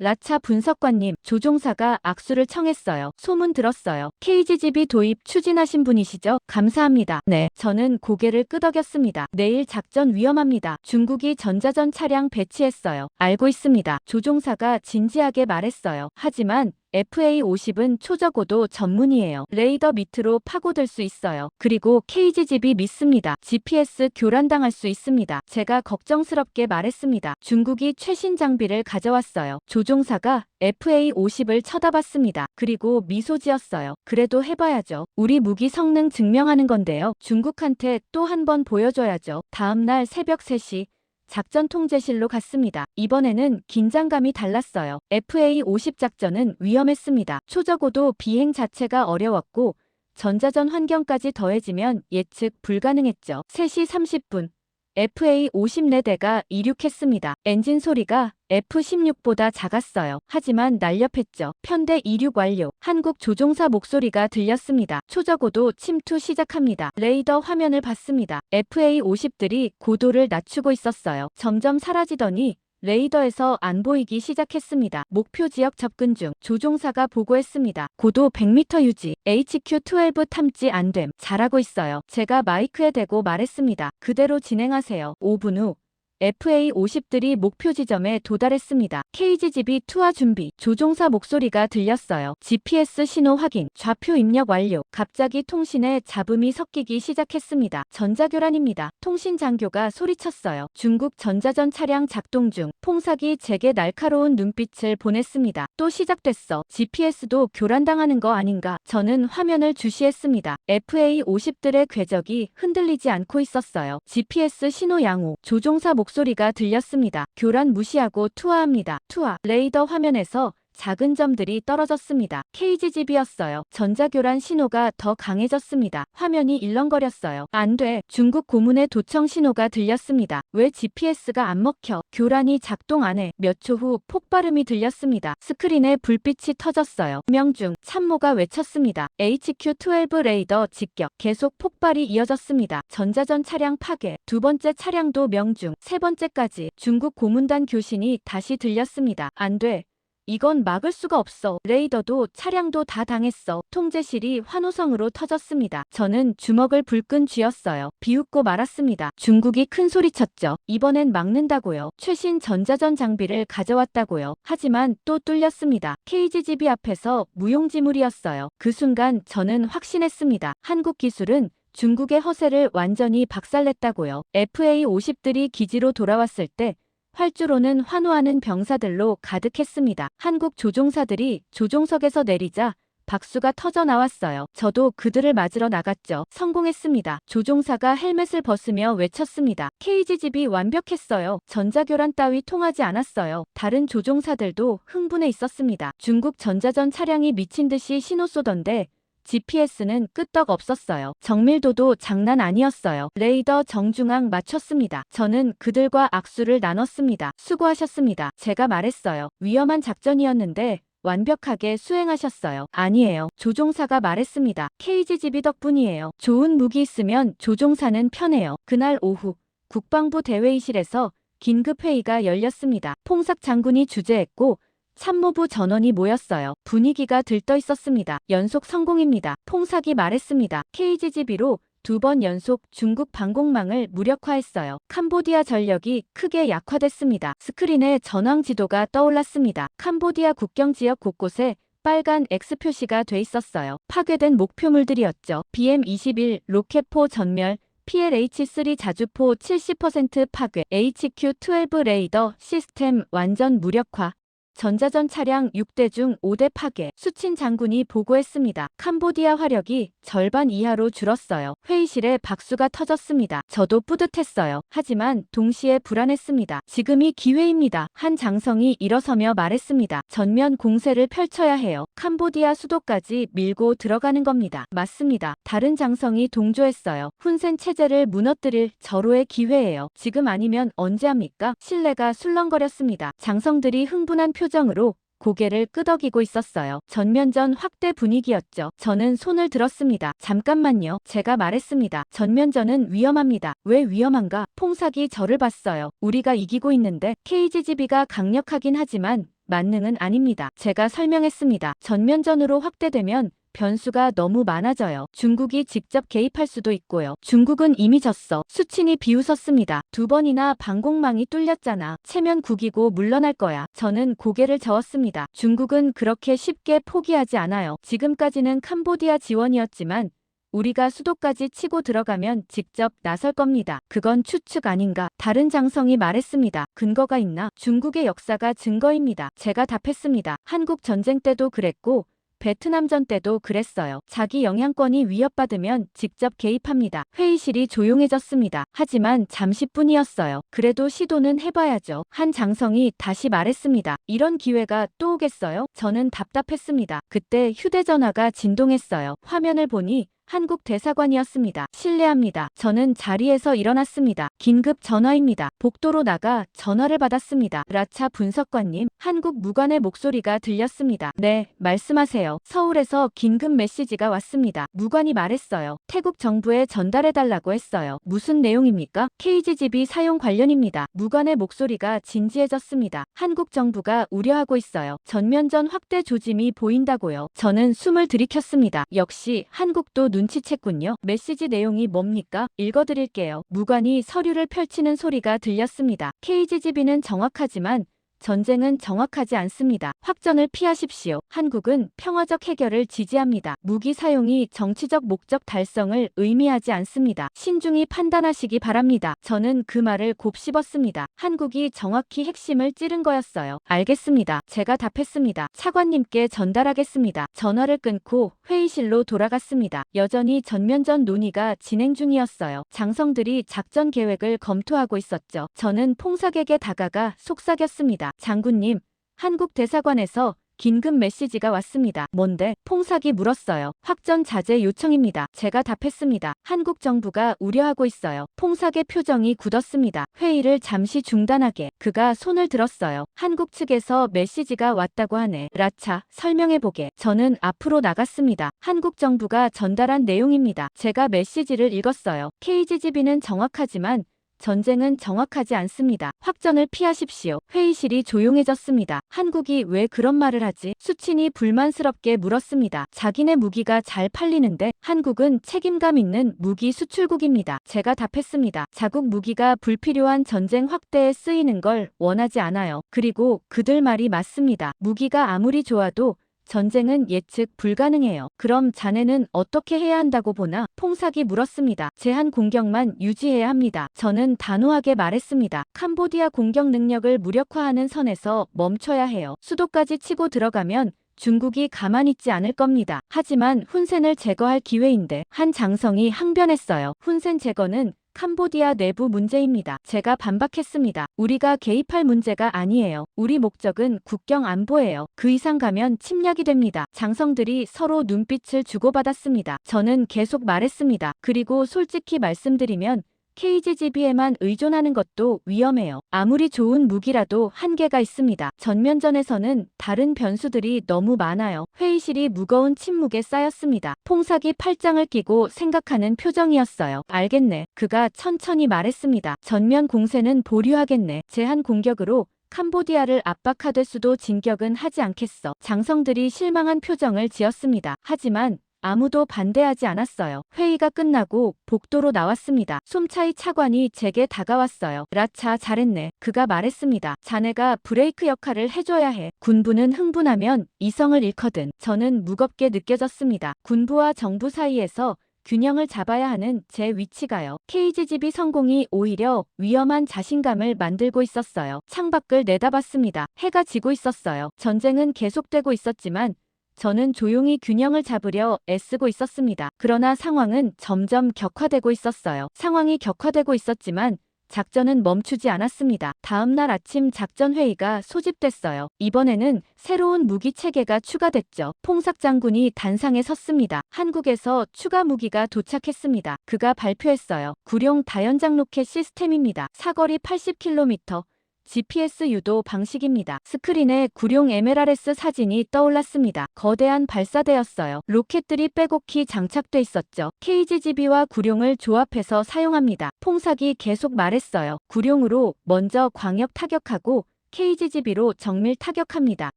라차 분석관님, 조종사가 악수를 청했어요. 소문 들었어요. KGGB 도입 추진하신 분이시죠? 감사합니다. 네. 저는 고개를 끄덕였습니다. 내일 작전 위험합니다. 중국이 전자전 차량 배치했어요. 알고 있습니다. 조종사가 진지하게 말했어요. 하지만 FA-50은 초저고도 전문이에요. 레이더 밑으로 파고들 수 있어요. 그리고 KGGB 믿습니다. GPS 교란당할 수 있습니다. 제가 걱정스럽게 말했습니다. 중국이 최신 장비를 가져왔어요. 조종사가 FA-50을 쳐다봤습니다. 그리고 미소 지었어요. 그래도 해봐야죠. 우리 무기 성능 증명하는 건데요. 중국한테 또 한 번 보여줘야죠. 다음날 새벽 3시. 작전 통제실로 갔습니다. 이번에는 긴장감이 달랐어요. FA-50 작전은 위험했습니다. 초저고도 비행 자체가 어려웠고 전자전 환경까지 더해지면 예측 불가능했죠. 3시 30분 FA-50 4대가 이륙했습니다. 엔진 소리가 F-16보다 작았어요. 하지만 날렵했죠. 편대 이륙 완료. 한국 조종사 목소리가 들렸습니다. 초저고도 침투 시작합니다. 레이더 화면을 봤습니다. FA-50들이 고도를 낮추고 있었어요. 점점 사라지더니 레이더에서 안 보이기 시작했습니다. 목표 지역 접근 중. 조종사가 보고했습니다. 고도 100m 유지. HQ-12 탐지 안 됨. 잘하고 있어요. 제가 마이크에 대고 말했습니다. 그대로 진행하세요. 5분 후 FA-50들이 목표 지점에 도달했습니다. KGB 투하 준비. 조종사 목소리가 들렸어요. GPS 신호 확인. 좌표 입력 완료. 갑자기 통신에 잡음이 섞이기 시작했습니다. 전자교란입니다. 통신 장교가 소리쳤어요. 중국 전자전 차량 작동 중. 퐁삭이 제게 날카로운 눈빛을 보냈습니다. 또 시작됐어. GPS도 교란당하는 거 아닌가. 저는 화면을 주시했습니다. FA-50들의 궤적이 흔들리지 않고 있었어요. GPS 신호 양호. 조종사 목소리가 들렸습니다. 교란 무시하고 투하합니다. 투하. 레이더 화면에서 작은 점들이 떨어졌습니다. KGB였어요. 전자교란 신호가 더 강해졌습니다. 화면이 일렁거렸어요. 안 돼. 중국 고문의 도청 신호가 들렸습니다. 왜 GPS가 안 먹혀? 교란이 작동 안 해. 몇 초 후 폭발음이 들렸습니다. 스크린에 불빛이 터졌어요. 명중. 참모가 외쳤습니다. HQ-12 레이더 직격. 계속 폭발이 이어졌습니다. 전자전 차량 파괴. 두 번째 차량도 명중. 세 번째까지. 중국 고문단 교신이 다시 들렸습니다. 안 돼. 이건 막을 수가 없어. 레이더도 차량도 다 당했어. 통제실이 환호성으로 터졌습니다. 저는 주먹을 불끈 쥐었어요. 비웃고 말았습니다. 중국이 큰 소리쳤죠. 이번엔 막는다고요. 최신 전자전 장비를 가져왔다고요. 하지만 또 뚫렸습니다. KGB 앞에서 무용지물이었어요. 그 순간 저는 확신했습니다. 한국 기술은 중국의 허세를 완전히 박살냈다고요. FA-50들이 기지로 돌아왔을 때 활주로는 환호하는 병사들로 가득했습니다. 한국 조종사들이 조종석에서 내리자 박수가 터져 나왔어요. 저도 그들을 맞으러 나갔죠. 성공했습니다. 조종사가 헬멧을 벗으며 외쳤습니다. KGB 완벽했어요. 전자교란 따위 통하지 않았어요. 다른 조종사들도 흥분해 있었습니다. 중국 전자전 차량이 미친 듯이 신호 쏘던데 GPS는 끄떡 없었어요. 정밀도도 장난 아니었어요. 레이더 정중앙 맞췄습니다. 저는 그들과 악수를 나눴습니다. 수고하셨습니다. 제가 말했어요. 위험한 작전이었는데 완벽하게 수행하셨어요. 아니에요. 조종사가 말했습니다. KGB 덕분이에요. 좋은 무기 있으면 조종사는 편해요. 그날 오후 국방부 대회의실에서 긴급회의가 열렸습니다. 퐁삭 장군이 주재했고 참모부 전원이 모였어요. 분위기가 들떠 있었습니다. 연속 성공입니다. 퐁삭이 말했습니다. KGB로 2번 연속 중국 방공망을 무력화했어요. 캄보디아 전력이 크게 약화됐습니다. 스크린에 전황 지도가 떠올랐습니다. 캄보디아 국경 지역 곳곳에 빨간 X 표시가 돼 있었어요. 파괴된 목표물들이었죠. BM-21 로켓포 전멸, PLH-3 자주포 70% 파괴, HQ-12 레이더 시스템 완전 무력화. 전자전 차량 6대 중 5대 파괴. 수친 장군이 보고했습니다. 캄보디아 화력이 절반 이하로 줄었어요. 회의실에 박수가 터졌습니다. 저도 뿌듯했어요. 하지만 동시에 불안했습니다. 지금이 기회입니다. 한 장성이 일어서며 말했습니다. 전면 공세를 펼쳐야 해요. 캄보디아 수도까지 밀고 들어가는 겁니다. 맞습니다. 다른 장성이 동조했어요. 훈센 체제를 무너뜨릴 절호의 기회예요. 지금 아니면 언제 합니까? 신뢰가 술렁거렸습니다. 장성들이 흥분한 표정으로 고개를 끄덕이고 있었어요. 전면전 확대 분위기였죠. 저는 손을 들었습니다. 잠깐만요. 제가 말했습니다. 전면전은 위험합니다. 왜 위험한가? 퐁삭이 저를 봤어요. 우리가 이기고 있는데 KGB가 강력하긴 하지만 만능은 아닙니다. 제가 설명했습니다. 전면전으로 확대되면 변수가 너무 많아져요. 중국이 직접 개입할 수도 있고요. 중국은 이미 졌어. 수친이 비웃었습니다. 2번이나 방공망이 뚫렸잖아. 체면 구기고 물러날 거야. 저는 고개를 저었습니다. 중국은 그렇게 쉽게 포기하지 않아요. 지금까지는 캄보디아 지원이었지만 우리가 수도까지 치고 들어가면 직접 나설 겁니다. 그건 추측 아닌가? 다른 장성이 말했습니다. 근거가 있나? 중국의 역사가 증거입니다. 제가 답했습니다. 한국 전쟁 때도 그랬고 베트남전 때도 그랬어요. 자기 영향권이 위협받으면 직접 개입합니다. 회의실이 조용해졌습니다. 하지만 잠시뿐이었어요. 그래도 시도는 해봐야죠. 한 장성이 다시 말했습니다. 이런 기회가 또 오겠어요? 저는 답답했습니다. 그때 휴대전화가 진동했어요. 화면을 보니 한국 대사관이었습니다. 실례합니다. 저는 자리에서 일어났습니다. 긴급 전화입니다. 복도로 나가 전화를 받았습니다. 라차 분석관님, 한국 무관의 목소리가 들렸습니다. 네, 말씀하세요. 서울에서 긴급 메시지가 왔습니다. 무관이 말했어요. 태국 정부에 전달해달라고 했어요. 무슨 내용입니까? KGGB 사용 관련입니다. 무관의 목소리가 진지해졌습니다. 한국 정부가 우려하고 있어요. 전면전 확대 조짐이 보인다고요. 저는 숨을 들이켰습니다. 역시 한국도 눈치챘군요. 메시지 내용이 뭡니까? 읽어드릴게요. 무관이 서류를 펼치는 소리가 들렸습니다. KGGB는 정확하지만 전쟁은 정확하지 않습니다. 확전을 피하십시오. 한국은 평화적 해결을 지지합니다. 무기 사용이 정치적 목적 달성을 의미하지 않습니다. 신중히 판단하시기 바랍니다. 저는 그 말을 곱씹었습니다. 한국이 정확히 핵심을 찌른 거였어요. 알겠습니다. 제가 답했습니다. 차관님께 전달하겠습니다. 전화를 끊고 회의실로 돌아갔습니다. 여전히 전면전 논의가 진행 중이었어요. 장성들이 작전 계획을 검토하고 있었죠. 저는 퐁삭에게 다가가 속삭였습니다. 장군님, 한국 대사관에서 긴급 메시지가 왔습니다. 뭔데? 퐁삭이 물었어요. 확전 자제 요청입니다. 제가 답했습니다. 한국 정부가 우려하고 있어요. 퐁삭의 표정이 굳었습니다. 회의를 잠시 중단하게 그가 손을 들었어요. 한국 측에서 메시지가 왔다고 하네. 라차, 설명해보게. 저는 앞으로 나갔습니다. 한국 정부가 전달한 내용입니다. 제가 메시지를 읽었어요. KGGB는 정확하지만 전쟁은 정확하지 않습니다. 확전을 피하십시오. 회의실이 조용해졌습니다. 한국이 왜 그런 말을 하지? 수친이 불만스럽게 물었습니다. 자기네 무기가 잘 팔리는데 한국은 책임감 있는 무기 수출국입니다. 제가 답했습니다. 자국 무기가 불필요한 전쟁 확대에 쓰이는 걸 원하지 않아요. 그리고 그들 말이 맞습니다. 무기가 아무리 좋아도 전쟁은 예측 불가능해요. 그럼 자네는 어떻게 해야 한다고 보나? 퐁삭이 물었습니다. 제한 공격만 유지해야 합니다. 저는 단호하게 말했습니다. 캄보디아 공격 능력을 무력화하는 선에서 멈춰야 해요. 수도까지 치고 들어가면 중국이 가만히 있지 않을 겁니다. 하지만 훈센을 제거할 기회인데 한 장성이 항변했어요. 훈센 제거는 캄보디아 내부 문제입니다. 제가 반박했습니다. 우리가 개입할 문제가 아니에요. 우리 목적은 국경 안보예요. 그 이상 가면 침략이 됩니다. 장성들이 서로 눈빛을 주고받았습니다. 저는 계속 말했습니다. 그리고 솔직히 말씀드리면 KGGB에만 의존하는 것도 위험해요. 아무리 좋은 무기라도 한계가 있습니다. 전면전에서는 다른 변수들이 너무 많아요. 회의실이 무거운 침묵에 쌓였습니다. 퐁삭이 팔짱을 끼고 생각하는 표정이었어요. 알겠네. 그가 천천히 말했습니다. 전면 공세는 보류하겠네. 제한 공격으로 캄보디아를 압박하되 수도 진격은 하지 않겠어. 장성들이 실망한 표정을 지었습니다. 하지만 아무도 반대하지 않았어요. 회의가 끝나고 복도로 나왔습니다. 솜차이 차관이 제게 다가왔어요. 라차, 잘했네. 그가 말했습니다. 자네가 브레이크 역할을 해줘야 해. 군부는 흥분하면 이성을 잃거든. 저는 무겁게 느껴졌습니다. 군부와 정부 사이에서 균형을 잡아야 하는 제 위치가요. KGGB 성공이 오히려 위험한 자신감을 만들고 있었어요. 창밖을 내다봤습니다. 해가 지고 있었어요. 전쟁은 계속되고 있었지만 저는 조용히 균형을 잡으려 애쓰고 있었습니다. 그러나 상황은 점점 격화되고 있었어요. 상황이 격화되고 있었지만 작전은 멈추지 않았습니다. 다음 날 아침 작전 회의가 소집됐어요. 이번에는 새로운 무기 체계가 추가됐죠. 퐁삭 장군이 단상에 섰습니다. 한국에서 추가 무기가 도착했습니다. 그가 발표했어요. 구룡 다연장 로켓 시스템입니다. 사거리 80km. GPS 유도 방식입니다. 스크린에 구룡 MLRS 사진이 떠올랐습니다. 거대한 발사대였어요. 로켓들이 빼곡히 장착돼 있었죠. KGGB와 구룡을 조합해서 사용합니다. 퐁삭이 계속 말했어요. 구룡으로 먼저 광역 타격하고 KGGB로 정밀 타격합니다.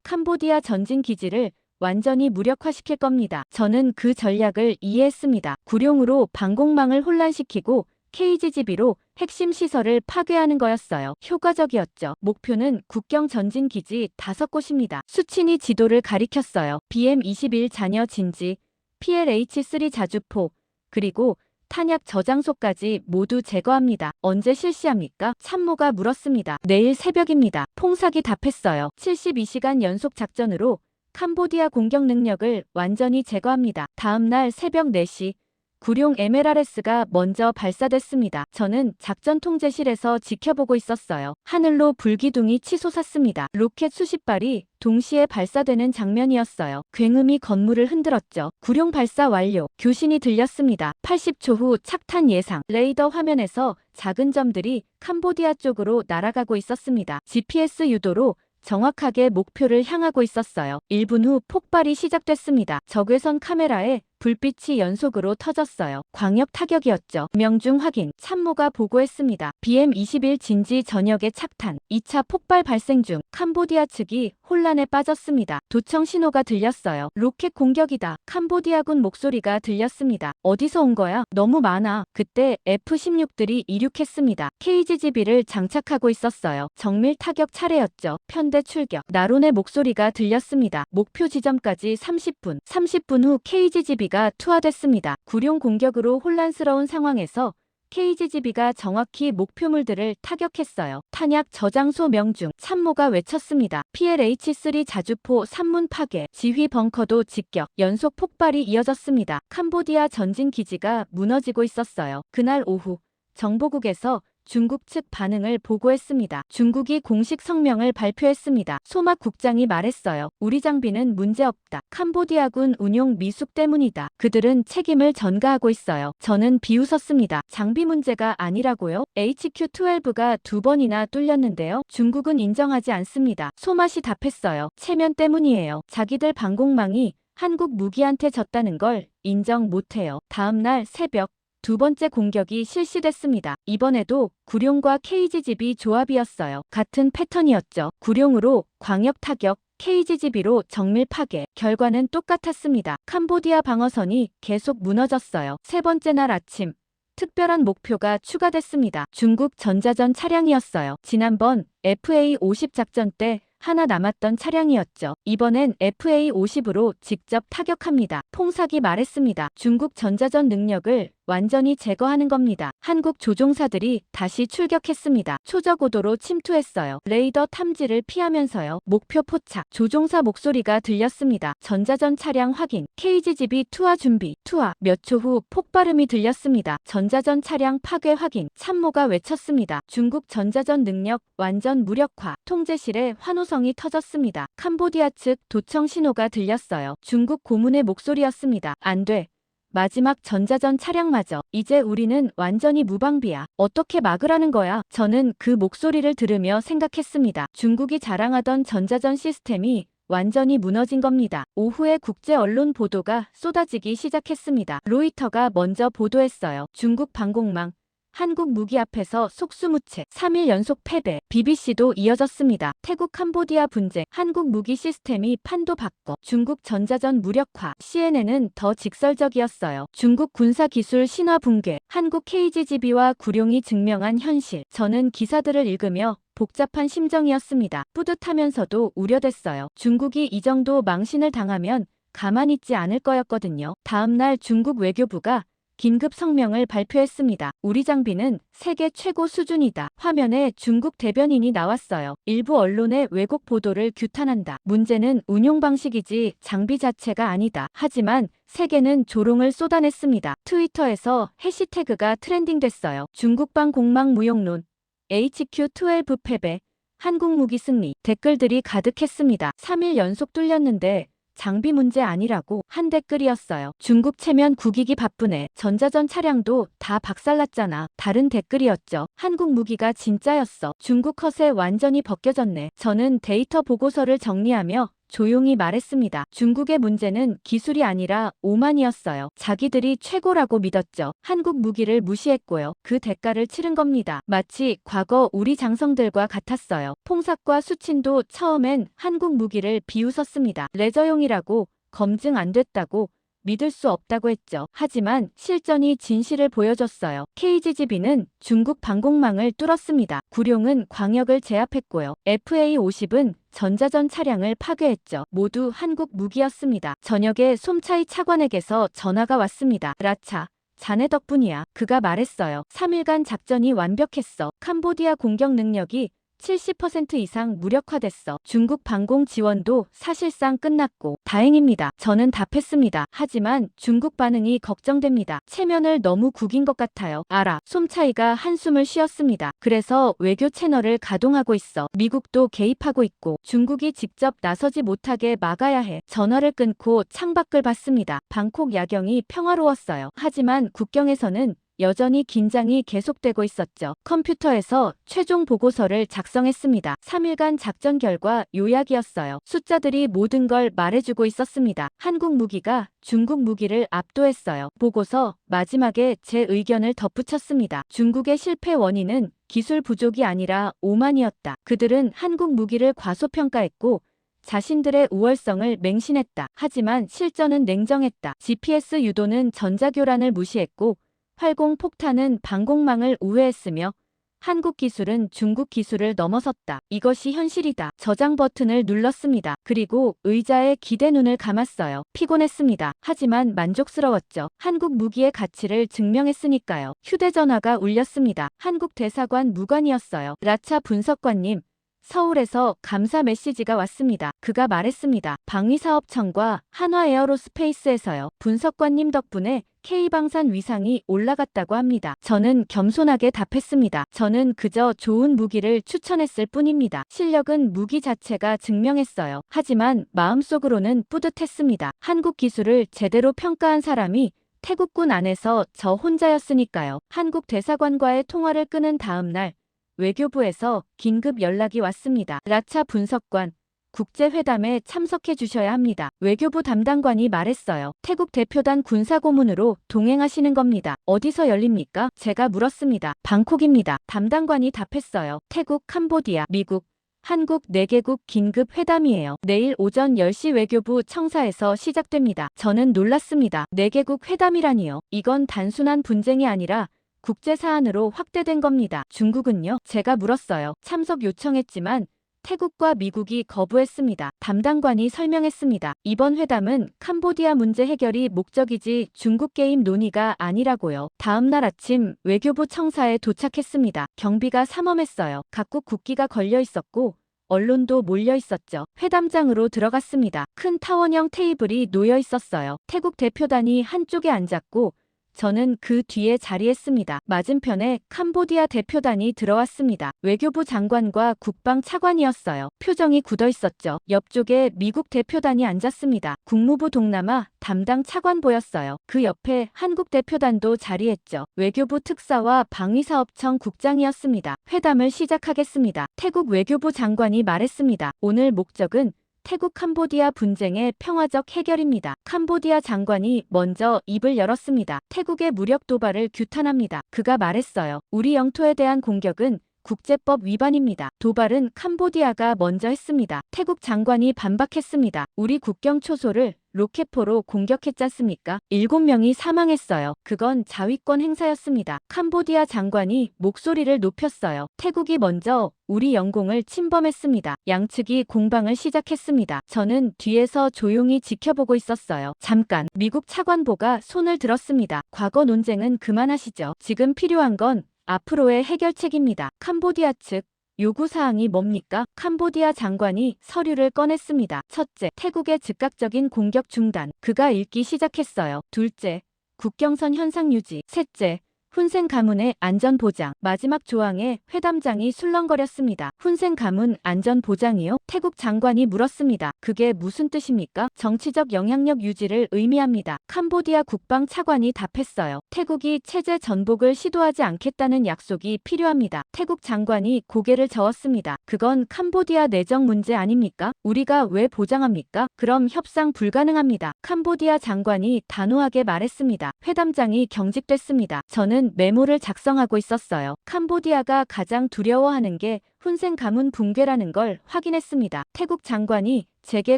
캄보디아 전진 기지를 완전히 무력화시킬 겁니다. 저는 그 전략을 이해했습니다. 구룡으로 방공망을 혼란시키고 KGGB로 핵심 시설을 파괴하는 거였어요. 효과적이었죠. 목표는 국경 전진 기지 5곳입니다. 수친이 지도를 가리켰어요. BM-21 잔여 진지, PLH-3 자주포, 그리고 탄약 저장소까지 모두 제거합니다. 언제 실시합니까? 참모가 물었습니다. 내일 새벽입니다. 퐁삭이 답했어요. 72시간 연속 작전으로 캄보디아 공격 능력을 완전히 제거합니다. 다음 날 새벽 4시 구룡 MLRS가 먼저 발사됐습니다. 저는 작전 통제실에서 지켜보고 있었어요. 하늘로 불기둥이 치솟았습니다. 로켓 수십 발이 동시에 발사되는 장면이었어요. 굉음이 건물을 흔들었죠. 구룡 발사 완료. 교신이 들렸습니다. 80초 후 착탄 예상. 레이더 화면에서 작은 점들이 캄보디아 쪽으로 날아가고 있었습니다. GPS 유도로 정확하게 목표를 향하고 있었어요. 1분 후 폭발이 시작됐습니다. 적외선 카메라에 불빛이 연속으로 터졌어요. 광역 타격이었죠. 명중 확인. 참모가 보고했습니다. BM-21 진지 저녁에 착탄. 2차 폭발 발생 중. 캄보디아 측이 혼란에 빠졌습니다. 도청 신호가 들렸어요. 로켓 공격이다. 캄보디아군 목소리가 들렸습니다. 어디서 온 거야? 너무 많아. 그때 F-16들이 이륙했습니다. KGGB를 장착하고 있었어요. 정밀 타격 차례였죠. 편대 출격. 나론의 목소리가 들렸습니다. 목표 지점까지 30분. 30분 후 KGGB가 투하됐습니다. 구룡 공격으로 혼란스러운 상황에서 KGGB가 정확히 목표물들을 타격했어요. 탄약 저장소 명중. 참모가 외쳤습니다. PLH-3 자주포 산문 파괴. 지휘 벙커도 직격. 연속 폭발이 이어졌습니다. 캄보디아 전진 기지가 무너지고 있었어요. 그날 오후 정보국에서 중국 측 반응을 보고했습니다. 중국이 공식 성명을 발표했습니다. 소막 국장이 말했어요. 우리 장비는 문제없다. 캄보디아군 운용 미숙 때문이다. 그들은 책임을 전가하고 있어요. 저는 비웃었습니다. 장비 문제가 아니라고요? HQ-12가 2번이나 뚫렸는데요. 중국은 인정하지 않습니다. 소맛이 답했어요. 체면 때문이에요. 자기들 방공망이 한국 무기한테 졌다는 걸 인정 못해요. 다음날 새벽 두 번째 공격이 실시됐습니다. 이번에도 구룡과 KGGB 조합이었어요. 같은 패턴이었죠. 구룡으로 광역 타격, KGGB로 정밀 파괴. 결과는 똑같았습니다. 캄보디아 방어선이 계속 무너졌어요. 세 번째 날 아침, 특별한 목표가 추가됐습니다. 중국 전자전 차량이었어요. 지난번 FA-50 작전 때 하나 남았던 차량이었죠. 이번엔 FA-50으로 직접 타격합니다. 퐁삭이 말했습니다. 중국 전자전 능력을 완전히 제거하는 겁니다. 한국 조종사들이 다시 출격했습니다. 초저고도로 침투했어요. 레이더 탐지를 피하면서요. 목표 포착. 조종사 목소리가 들렸습니다. 전자전 차량 확인. KGGB 투하 준비. 투하. 몇 초 후 폭발음이 들렸습니다. 전자전 차량 파괴 확인. 참모가 외쳤습니다. 중국 전자전 능력 완전 무력화. 통제실에 환호성이 터졌습니다. 캄보디아 측 도청 신호가 들렸어요. 중국 고문의 목소리였습니다. 안 돼. 마지막 전자전 차량마저. 이제 우리는 완전히 무방비야. 어떻게 막으라는 거야? 저는 그 목소리를 들으며 생각했습니다. 중국이 자랑하던 전자전 시스템이 완전히 무너진 겁니다. 오후에 국제 언론 보도가 쏟아지기 시작했습니다. 로이터가 먼저 보도했어요. 중국 방공망. 한국 무기 앞에서 속수무책. 3일 연속 패배. BBC도 이어졌습니다. 태국 캄보디아 분쟁. 한국 무기 시스템이 판도 바꿔. 중국 전자전 무력화. CNN은 더 직설적이었어요. 중국 군사기술 신화 붕괴. 한국 KGGB와 구룡이 증명한 현실. 저는 기사들을 읽으며 복잡한 심정이었습니다. 뿌듯하면서도 우려됐어요. 중국이 이 정도 망신을 당하면 가만히 있지 않을 거였거든요. 다음날 중국 외교부가 긴급 성명을 발표했습니다. 우리 장비는 세계 최고 수준이다. 화면에 중국 대변인이 나왔어요. 일부 언론의 왜곡 보도를 규탄한다. 문제는 운용 방식이지 장비 자체가 아니다. 하지만 세계는 조롱을 쏟아냈습니다. 트위터에서 해시태그가 트렌딩됐어요. 중국방 공망 무용론. HQ-12 패배. 한국 무기 승리. 댓글들이 가득했습니다. 3일 연속 뚫렸는데 장비 문제 아니라고 한 댓글이었어요. 중국 체면 구기기 바쁘네. 전자전 차량도 다 박살났잖아. 다른 댓글이었죠. 한국 무기가 진짜였어. 중국 컷에 완전히 벗겨졌네. 저는 데이터 보고서를 정리하며 조용히 말했습니다. 중국의 문제는 기술이 아니라 오만이었어요. 자기들이 최고라고 믿었죠. 한국 무기를 무시했고요. 그 대가를 치른 겁니다. 마치 과거 우리 장성들과 같았어요. 퐁삭과 수친도 처음엔 한국 무기를 비웃었습니다. 레저용이라고, 검증 안 됐다고, 믿을 수 없다고 했죠. 하지만 실전이 진실을 보여줬어요. KGGB는 중국 방공망을 뚫었습니다. 구룡은 광역을 제압했고요. FA-50은 전자전 차량을 파괴했죠. 모두 한국 무기였습니다. 저녁에 솜차이 차관에게서 전화가 왔습니다. 라차. 자네 덕분이야. 그가 말했어요. 3일간 작전이 완벽했어. 캄보디아 공격 능력이 70% 이상 무력화됐어. 중국 방공 지원도 사실상 끝났고 다행입니다. 저는 답했습니다. 하지만 중국 반응이 걱정됩니다. 체면을 너무 구긴 것 같아요. 알아. 솜차이가 한숨을 쉬었습니다. 그래서 외교 채널을 가동하고 있어. 미국도 개입하고 있고 중국이 직접 나서지 못하게 막아야 해. 전화를 끊고 창밖을 봤습니다. 방콕 야경이 평화로웠어요. 하지만 국경에서는 여전히 긴장이 계속되고 있었죠. 컴퓨터에서 최종 보고서를 작성했습니다. 3일간 작전 결과 요약이었어요. 숫자들이 모든 걸 말해주고 있었습니다. 한국 무기가 중국 무기를 압도했어요. 보고서 마지막에 제 의견을 덧붙였습니다. 중국의 실패 원인은 기술 부족이 아니라 오만이었다. 그들은 한국 무기를 과소평가했고 자신들의 우월성을 맹신했다. 하지만 실전은 냉정했다. GPS 유도는 전자교란을 무시했고 활공 폭탄은 방공망을 우회했으며 한국 기술은 중국 기술을 넘어섰다. 이것이 현실이다. 저장 버튼을 눌렀습니다. 그리고 의자에 기대 눈을 감았어요. 피곤했습니다. 하지만 만족스러웠죠. 한국 무기의 가치를 증명했으니까요. 휴대전화가 울렸습니다. 한국 대사관 무관이었어요. 라차 분석관님. 서울에서 감사 메시지가 왔습니다. 그가 말했습니다. 방위사업청과 한화에어로스페이스에서요. 분석관님 덕분에 K방산 위상이 올라갔다고 합니다. 저는 겸손하게 답했습니다. 저는 그저 좋은 무기를 추천했을 뿐입니다. 실력은 무기 자체가 증명했어요. 하지만 마음속으로는 뿌듯했습니다. 한국 기술을 제대로 평가한 사람이 태국군 안에서 저 혼자였으니까요. 한국 대사관과의 통화를 끊은 다음 날 외교부에서 긴급 연락이 왔습니다. 라차 분석관, 국제회담에 참석해 주셔야 합니다. 외교부 담당관이 말했어요. 태국 대표단 군사고문으로 동행하시는 겁니다. 어디서 열립니까? 제가 물었습니다. 방콕입니다. 담당관이 답했어요. 태국, 캄보디아, 미국, 한국 4개국 긴급 회담이에요. 내일 오전 10시 외교부 청사에서 시작됩니다. 저는 놀랐습니다. 4개국 회담이라니요. 이건 단순한 분쟁이 아니라 국제 사안으로 확대된 겁니다. 중국은요? 제가 물었어요. 참석 요청했지만 태국과 미국이 거부했습니다. 담당관이 설명했습니다. 이번 회담은 캄보디아 문제 해결이 목적이지 중국 개입 논의가 아니라고요. 다음 날 아침 외교부 청사에 도착했습니다. 경비가 삼엄했어요. 각국 국기가 걸려 있었고 언론도 몰려 있었죠. 회담장으로 들어갔습니다. 큰 타원형 테이블이 놓여 있었어요. 태국 대표단이 한쪽에 앉았고 저는 그 뒤에 자리했습니다. 맞은편에 캄보디아 대표단이 들어왔습니다. 외교부 장관과 국방 차관이었어요. 표정이 굳어 있었죠. 옆쪽에 미국 대표단이 앉았습니다. 국무부 동남아 담당 차관 보였어요. 그 옆에 한국 대표단도 자리했죠. 외교부 특사와 방위사업청 국장이었습니다. 회담을 시작하겠습니다. 태국 외교부 장관이 말했습니다. 오늘 목적은 태국 캄보디아 분쟁의 평화적 해결입니다. 캄보디아 장관이 먼저 입을 열었습니다. 태국의 무력 도발을 규탄합니다. 그가 말했어요. 우리 영토에 대한 공격은 국제법 위반입니다. 도발은 캄보디아가 먼저 했습니다. 태국 장관이 반박했습니다. 우리 국경 초소를 로켓포로 공격했지 않습니까? 7명이 사망했어요. 그건 자위권 행사였습니다. 캄보디아 장관이 목소리를 높였어요. 태국이 먼저 우리 영공을 침범했습니다. 양측이 공방을 시작했습니다. 저는 뒤에서 조용히 지켜보고 있었어요. 잠깐, 미국 차관보가 손을 들었습니다. 과거 논쟁은 그만하시죠. 지금 필요한 건 앞으로의 해결책입니다. 캄보디아 측 요구사항이 뭡니까? 캄보디아 장관이 서류를 꺼냈습니다. 첫째, 태국의 즉각적인 공격 중단. 그가 읽기 시작했어요. 둘째, 국경선 현상 유지. 셋째, 훈센 가문의 안전 보장. 마지막 조항에 회담장이 술렁거렸습니다. 훈센 가문 안전 보장이요? 태국 장관이 물었습니다. 그게 무슨 뜻입니까? 정치적 영향력 유지를 의미합니다. 캄보디아 국방 차관이 답했어요. 태국이 체제 전복을 시도하지 않겠다는 약속이 필요합니다. 태국 장관이 고개를 저었습니다. 그건 캄보디아 내정 문제 아닙니까? 우리가 왜 보장합니까? 그럼 협상 불가능합니다. 캄보디아 장관이 단호하게 말했습니다. 회담장이 경직됐습니다. 저는 메모를 작성하고 있었어요. 캄보디아가 가장 두려워하는 게 훈센 가문 붕괴라는 걸 확인했습니다. 태국 장관이 제게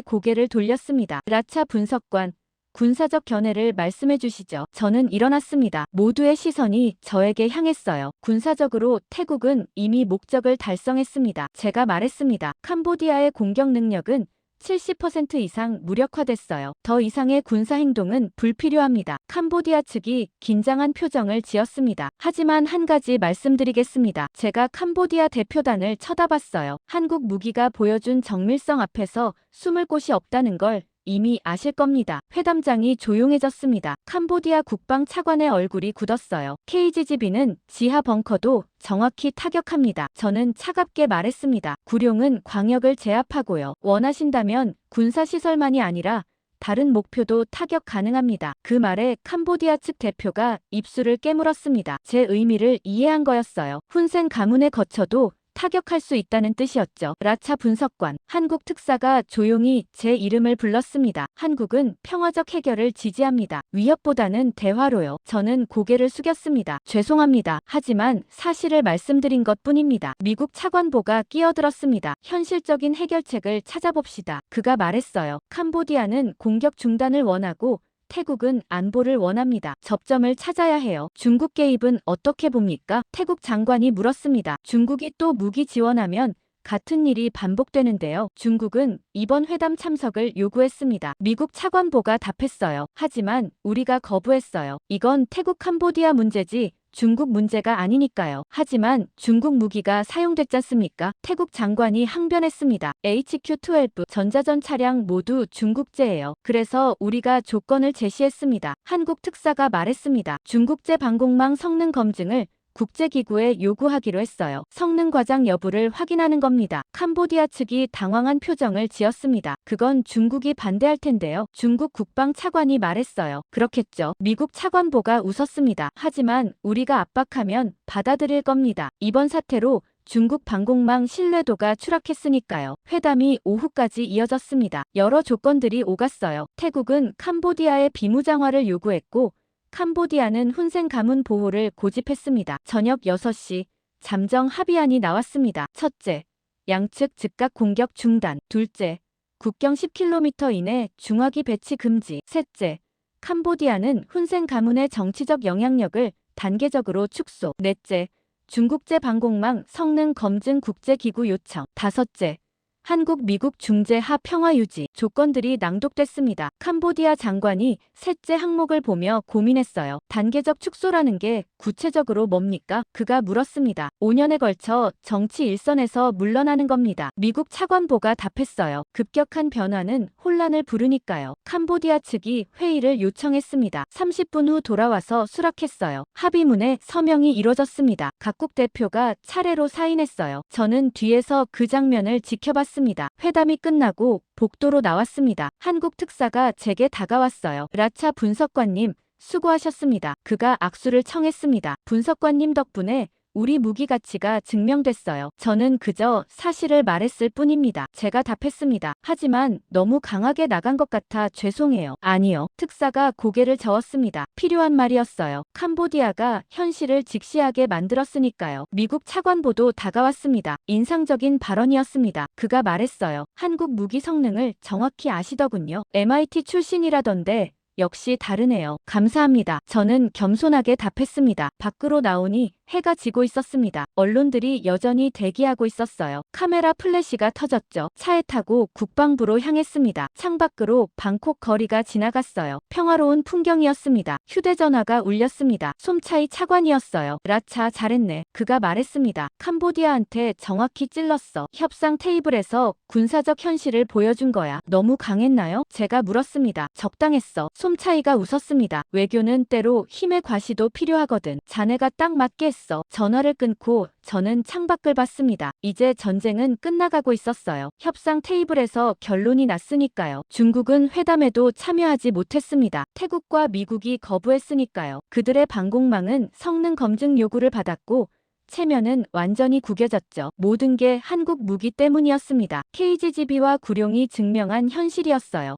고개를 돌렸습니다. 라차 분석관, 군사적 견해를 말씀해 주시죠. 저는 일어났습니다. 모두의 시선이 저에게 향했어요. 군사적으로 태국은 이미 목적을 달성했습니다. 제가 말했습니다. 캄보디아의 공격 능력은 70% 이상 무력화됐어요. 더 이상의 군사 행동은 불필요합니다. 캄보디아 측이 긴장한 표정을 지었습니다. 하지만 한 가지 말씀드리겠습니다. 제가 캄보디아 대표단을 쳐다봤어요. 한국 무기가 보여준 정밀성 앞에서 숨을 곳이 없다는 걸 이미 아실 겁니다. 회담장이 조용해졌습니다. 캄보디아 국방 차관의 얼굴이 굳었어요. KGB는 지하 벙커도 정확히 타격합니다. 저는 차갑게 말했습니다. 구룡은 광역을 제압하고요. 원하신다면 군사시설만이 아니라 다른 목표도 타격 가능합니다. 그 말에 캄보디아 측 대표가 입술을 깨물었습니다. 제 의미를 이해한 거였어요. 훈센 가문에 거쳐도 타격할 수 있다는 뜻이었죠. 라차 분석관, 한국 특사가 조용히 제 이름을 불렀습니다. 한국은 평화적 해결을 지지합니다. 위협보다는 대화로요. 저는 고개를 숙였습니다. 죄송합니다. 하지만 사실을 말씀드린 것뿐입니다. 미국 차관보가 끼어들었습니다. 현실적인 해결책을 찾아봅시다. 그가 말했어요. 캄보디아는 공격 중단을 원하고 태국은 안보를 원합니다. 접점을 찾아야 해요. 중국 개입은 어떻게 봅니까? 태국 장관이 물었습니다. 중국이 또 무기 지원하면 같은 일이 반복되는데요. 중국은 이번 회담 참석을 요구했습니다. 미국 차관보가 답했어요. 하지만 우리가 거부했어요. 이건 태국 캄보디아 문제지 중국 문제가 아니니까요. 하지만 중국 무기가 사용됐잖습니까? 태국 장관이 항변했습니다. HQ-12 전자전 차량 모두 중국제예요. 그래서 우리가 조건을 제시했습니다. 한국 특사가 말했습니다. 중국제 방공망 성능 검증을 국제기구에 요구하기로 했어요. 성능 과장 여부를 확인하는 겁니다. 캄보디아 측이 당황한 표정을 지었습니다. 그건 중국이 반대할 텐데요. 중국 국방 차관이 말했어요. 그렇겠죠. 미국 차관보가 웃었습니다. 하지만 우리가 압박하면 받아들일 겁니다. 이번 사태로 중국 방공망 신뢰도가 추락했으니까요. 회담이 오후까지 이어졌습니다. 여러 조건들이 오갔어요. 태국은 캄보디아의 비무장화를 요구했고 캄보디아는 훈센 가문 보호를 고집했습니다. 저녁 6시 잠정 합의안이 나왔습니다. 첫째, 양측 즉각 공격 중단. 둘째, 국경 10km 이내 중화기 배치 금지. 셋째, 캄보디아는 훈센 가문의 정치적 영향력을 단계적으로 축소. 넷째, 중국제 방공망 성능 검증 국제기구 요청. 다섯째, 한국, 미국 중재하 평화 유지. 조건들이 낭독됐습니다. 캄보디아 장관이 셋째 항목을 보며 고민했어요. 단계적 축소라는 게 구체적으로 뭡니까? 그가 물었습니다. 5년에 걸쳐 정치 일선에서 물러나는 겁니다. 미국 차관보가 답했어요. 급격한 변화는 혼란을 부르니까요. 캄보디아 측이 회의를 요청했습니다. 30분 후 돌아와서 수락했어요. 합의문에 서명이 이뤄졌습니다. 각국 대표가 차례로 사인했어요. 저는 뒤에서 그 장면을 지켜봤습니다. 회담이 끝나고 복도로 나왔습니다. 한국 특사가 제게 다가왔어요. 라차 분석관님, 수고하셨습니다. 그가 악수를 청했습니다. 분석관님 덕분에 우리 무기 가치가 증명됐어요. 저는 그저 사실을 말했을 뿐입니다. 제가 답했습니다. 하지만 너무 강하게 나간 것 같아 죄송해요. 아니요. 특사가 고개를 저었습니다. 필요한 말이었어요. 캄보디아가 현실을 직시하게 만들었으니까요. 미국 차관보도 다가왔습니다. 인상적인 발언이었습니다. 그가 말했어요. 한국 무기 성능을 정확히 아시더군요. MIT 출신이라던데 역시 다르네요. 감사합니다. 저는 겸손하게 답했습니다. 밖으로 나오니 해가 지고 있었습니다. 언론들이 여전히 대기하고 있었어요. 카메라 플래시가 터졌죠. 차에 타고 국방부로 향했습니다. 창밖으로 방콕 거리가 지나갔어요. 평화로운 풍경이었습니다. 휴대전화가 울렸습니다. 솜차이 차관이었어요. 라차 잘했네. 그가 말했습니다. 캄보디아한테 정확히 찔렀어. 협상 테이블에서 군사적 현실을 보여준 거야. 너무 강했나요? 제가 물었습니다. 적당했어. 솜차이가 웃었습니다. 외교는 때로 힘의 과시도 필요하거든. 자네가 딱 맞게 했어. 전화를 끊고 저는 창밖을 봤습니다. 이제 전쟁은 끝나가고 있었어요. 협상 테이블에서 결론이 났으니까요. 중국은 회담에도 참여하지 못했습니다. 태국과 미국이 거부했으니까요. 그들의 방공망은 성능 검증 요구를 받았고 체면은 완전히 구겨졌죠. 모든 게 한국 무기 때문이었습니다. KGB와 구룡이 증명한 현실이었어요.